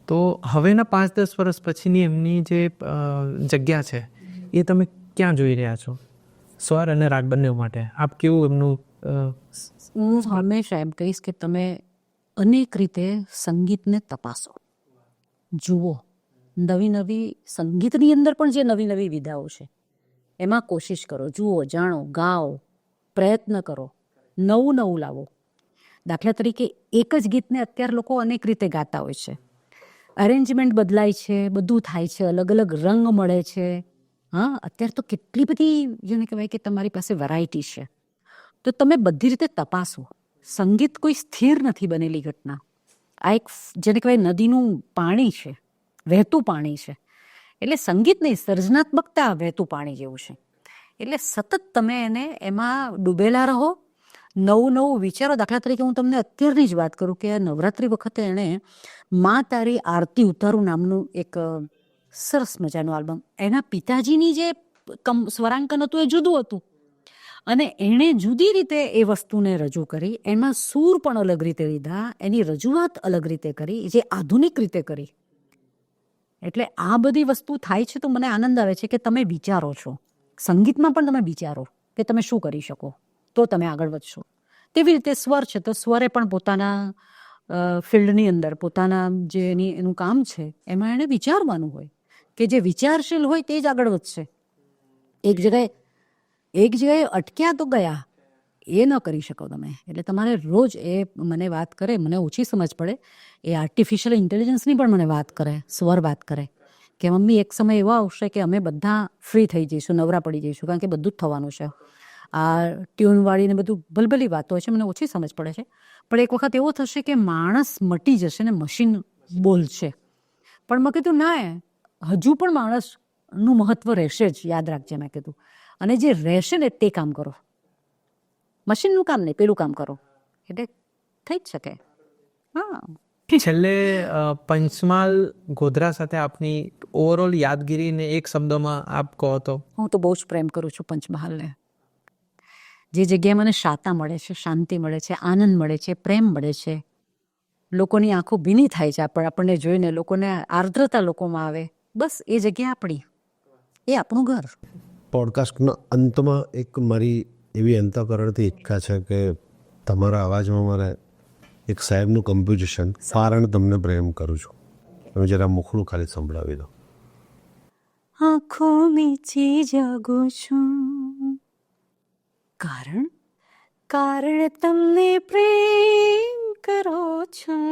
તો હવેના 5-10 વર્ષ પછીની એમની જે જગ્યા છે એ તમે ક્યાં જોઈ રહ્યા છો સ્વર અને રાગ બંને માટે? આપ કેવું એમનું? હું હંમેશા એમ કહીશ કે તમે અનેક રીતે સંગીતને તપાસો, જુઓ. નવી સંગીતની અંદર પણ જે નવી વિધાઓ છે એમાં કોશિશ કરો, જુઓ, જાણો, ગાઓ, પ્રયત્ન કરો, નવું લાવો. દાખલા તરીકે એક જ ગીતને અત્યારે લોકો અનેક રીતે ગાતા હોય છે. અરેન્જમેન્ટ બદલાય છે, બધું થાય છે, અલગ અલગ રંગ મળે છે. હા, અત્યારે તો કેટલી બધી જેને કહેવાય કે તમારી પાસે વેરાયટી છે. તો તમે બધી રીતે તપાસો. સંગીત કોઈ સ્થિર નથી બનેલી ઘટના. આ એક જેને કહેવાય નદીનું પાણી છે, વહેતું પાણી છે. એટલે સંગીત નહીં, સર્જનાત્મકતા વહેતું પાણી જેવું છે. એટલે સતત તમે એમાં ડૂબેલા રહો, નવું વિચારો. દાખલા તરીકે હું તમને અત્યારની જ વાત કરું કે નવરાત્રિ વખતે એણે મા તારી આરતી ઉતારું નામનું એક સરસ મજાનું આલ્બમ, એના પિતાજીની જે સ્વરાંકન હતું એ જુદું હતું અને એણે જુદી રીતે એ વસ્તુને રજૂ કરી. એમાં સૂર પણ અલગ રીતે લીધા, એની રજૂઆત અલગ રીતે કરી, જે આધુનિક રીતે કરી. એટલે આ બધી વસ્તુ થાય છે તો મને આનંદ આવે છે કે તમે વિચારો છો. સંગીતમાં પણ તમે વિચારો કે તમે શું કરી શકો તો તમે આગળ વધશો. તેવી રીતે સ્વર છે તો સ્વરે પણ પોતાના ફિલ્ડની અંદર પોતાના જે એનું કામ છે એમાં એણે વિચારવાનું હોય કે જે વિચારશીલ હોય તે જ આગળ વધશે. એક જગ્યાએ અટક્યા તો ગયા, એ ન કરી શકો તમે. એટલે તમારે રોજ એ મને વાત કરે, મને ઓછી સમજ પડે, એ આર્ટિફિશિયલ ઇન્ટેલિજન્સની પણ મને વાત કરે, સ્વર વાત કરે કે મમ્મી એક સમય એવો આવશે કે અમે બધા ફ્રી થઈ જઈશું, નવરા પડી જઈશું, કારણ કે બધું જ થવાનું છે. આ ટ્યુનવાળીને બધું ભલભલી વાતો હોય છે, મને ઓછી સમજ પડે છે. પણ એક વખત એવો થશે કે માણસ મટી જશે ને મશીન બોલશે. પણ મેં કીધું ના, હજુ પણ માણસનું મહત્વ રહેશે જ, યાદ રાખજે મેં કીધું. અને જે રહેશે ને તે કામ કરો, મશીનનું કામ નહીં, પેલું કામ કરો, એટલે થઈ જ શકે. હા. છેલ્લે પંચમહાલ ગોધરા સાથે આપની ઓવરઓલ યાદગીરીને એક શબ્દમાં આપ કહો તો? હું તો બહુ જ પ્રેમ કરું છું પંચમહાલને. જે જગ્યાએ મને શાતા મળે છે, શાંતિ મળે છે, આનંદ મળે છે, પ્રેમ મળે છે, લોકોની આંખો ભીની થાય છે આપણને જોઈને, લોકોને આર્દ્રતા લોકોમાં આવે, બસ એ જગ્યા આપણી, એ આપણું ઘર. પોડકાસ્ટના અંતમાં એક મારી એવી અંતઃકરણથી ઈચ્છા છે કે તમારા અવાજમાં મારે એક સાહેબનું કમ્પોઝિશન, કારણ તમને પ્રેમ કરું છું, તમે જરા મુખડું ખાલી સંભળાવી દો. આંખો મીચી જાગું છું, કારણ તમને પ્રેમ કરું છું,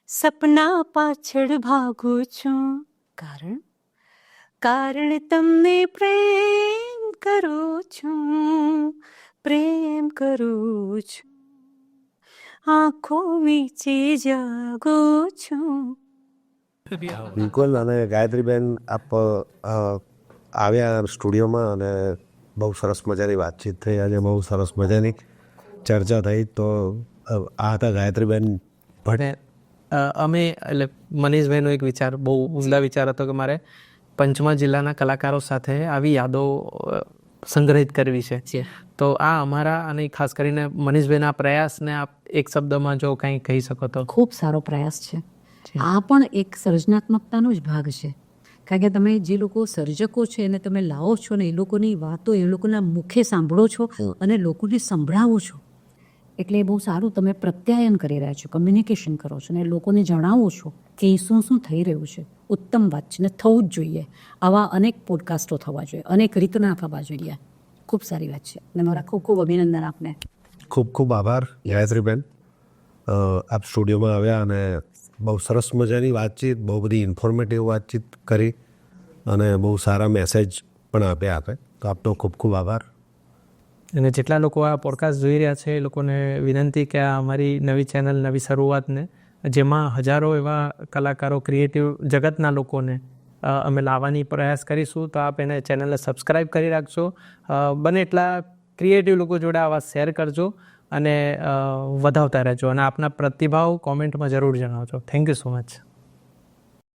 સપના પાછળ ભાગું છું, કારણ તમને પ્રેમ કરું છું, આંખો મીચી જાગું છું. બિલકુલ. અને ગાયત્રીબેન, આપ આવ્યા સ્ટુડિયોમાં અને બહુ સરસ મજાની વાતચીત થઈ, આજે બહુ સરસ મજાની ચર્ચા થઈ. તો આ હતા ગાયત્રીબેન ભટ્ટ. અમે એટલે મનીષભાઈનો એક વિચાર, બહુ ઉમદા વિચાર હતો કે મારે પંચમહાલ જિલ્લાના કલાકારો સાથે આવી યાદો સંગ્રહિત કરવી છે. તો આ અમારા અને ખાસ કરીને મનીષભાઈના પ્રયાસને આપ એક શબ્દમાં જો કંઈ કહી શકો તો? ખૂબ સારો પ્રયાસ છે. આ પણ એક સર્જનાત્મકતાનો જ ભાગ છે કારણ કે તમે જે લોકો સર્જકો છે એને તમે લાવો છો ને એ લોકોની વાતો એ લોકોના મુખે સાંભળો છો અને લોકોને સંભળાવો છો એટલે એ બહુ સારું તમે પ્રત્યાયન કરી રહ્યા છો, કમ્યુનિકેશન કરો છો અને લોકોને જણાવો છો કે એ શું શું થઈ રહ્યું છે. ઉત્તમ વાત છે ને થવું જ જોઈએ. આવા અનેક પોડકાસ્ટો થવા જોઈએ, અનેક રીતના થવા જોઈએ. ખૂબ સારી વાત છે અને મારા ખૂબ ખૂબ અભિનંદન આપને. ખૂબ ખૂબ આભાર ગાયત્રીબેન, આપ સ્ટુડિયોમાં આવ્યા અને બહુ સરસ મજાની વાતચીત, બહુ બધી ઇન્ફોર્મેટિવ વાતચીત કરી અને બહુ સારા મેસેજ પણ આપ્યા આપે, તો આપનો ખૂબ ખૂબ આભાર. અને જેટલા લોકો આ પોડકાસ્ટ જોઈ રહ્યા છે એ લોકોને વિનંતી કે આ અમારી નવી ચેનલ, નવી શરૂઆતને, જેમાં હજારો એવા કલાકારો, ક્રિએટિવ જગતના લોકોને અમે લાવવાની પ્રયાસ કરીશું, તો આપ એને ચેનલને સબસ્ક્રાઈબ કરી રાખજો. બને એટલા ક્રિએટિવ લોકો જોડે આવા શેર કરજો અને વધાવતા રહેજો અને આપના પ્રતિભાવ કોમેન્ટમાં જરૂર જણાવજો. Thank you so much.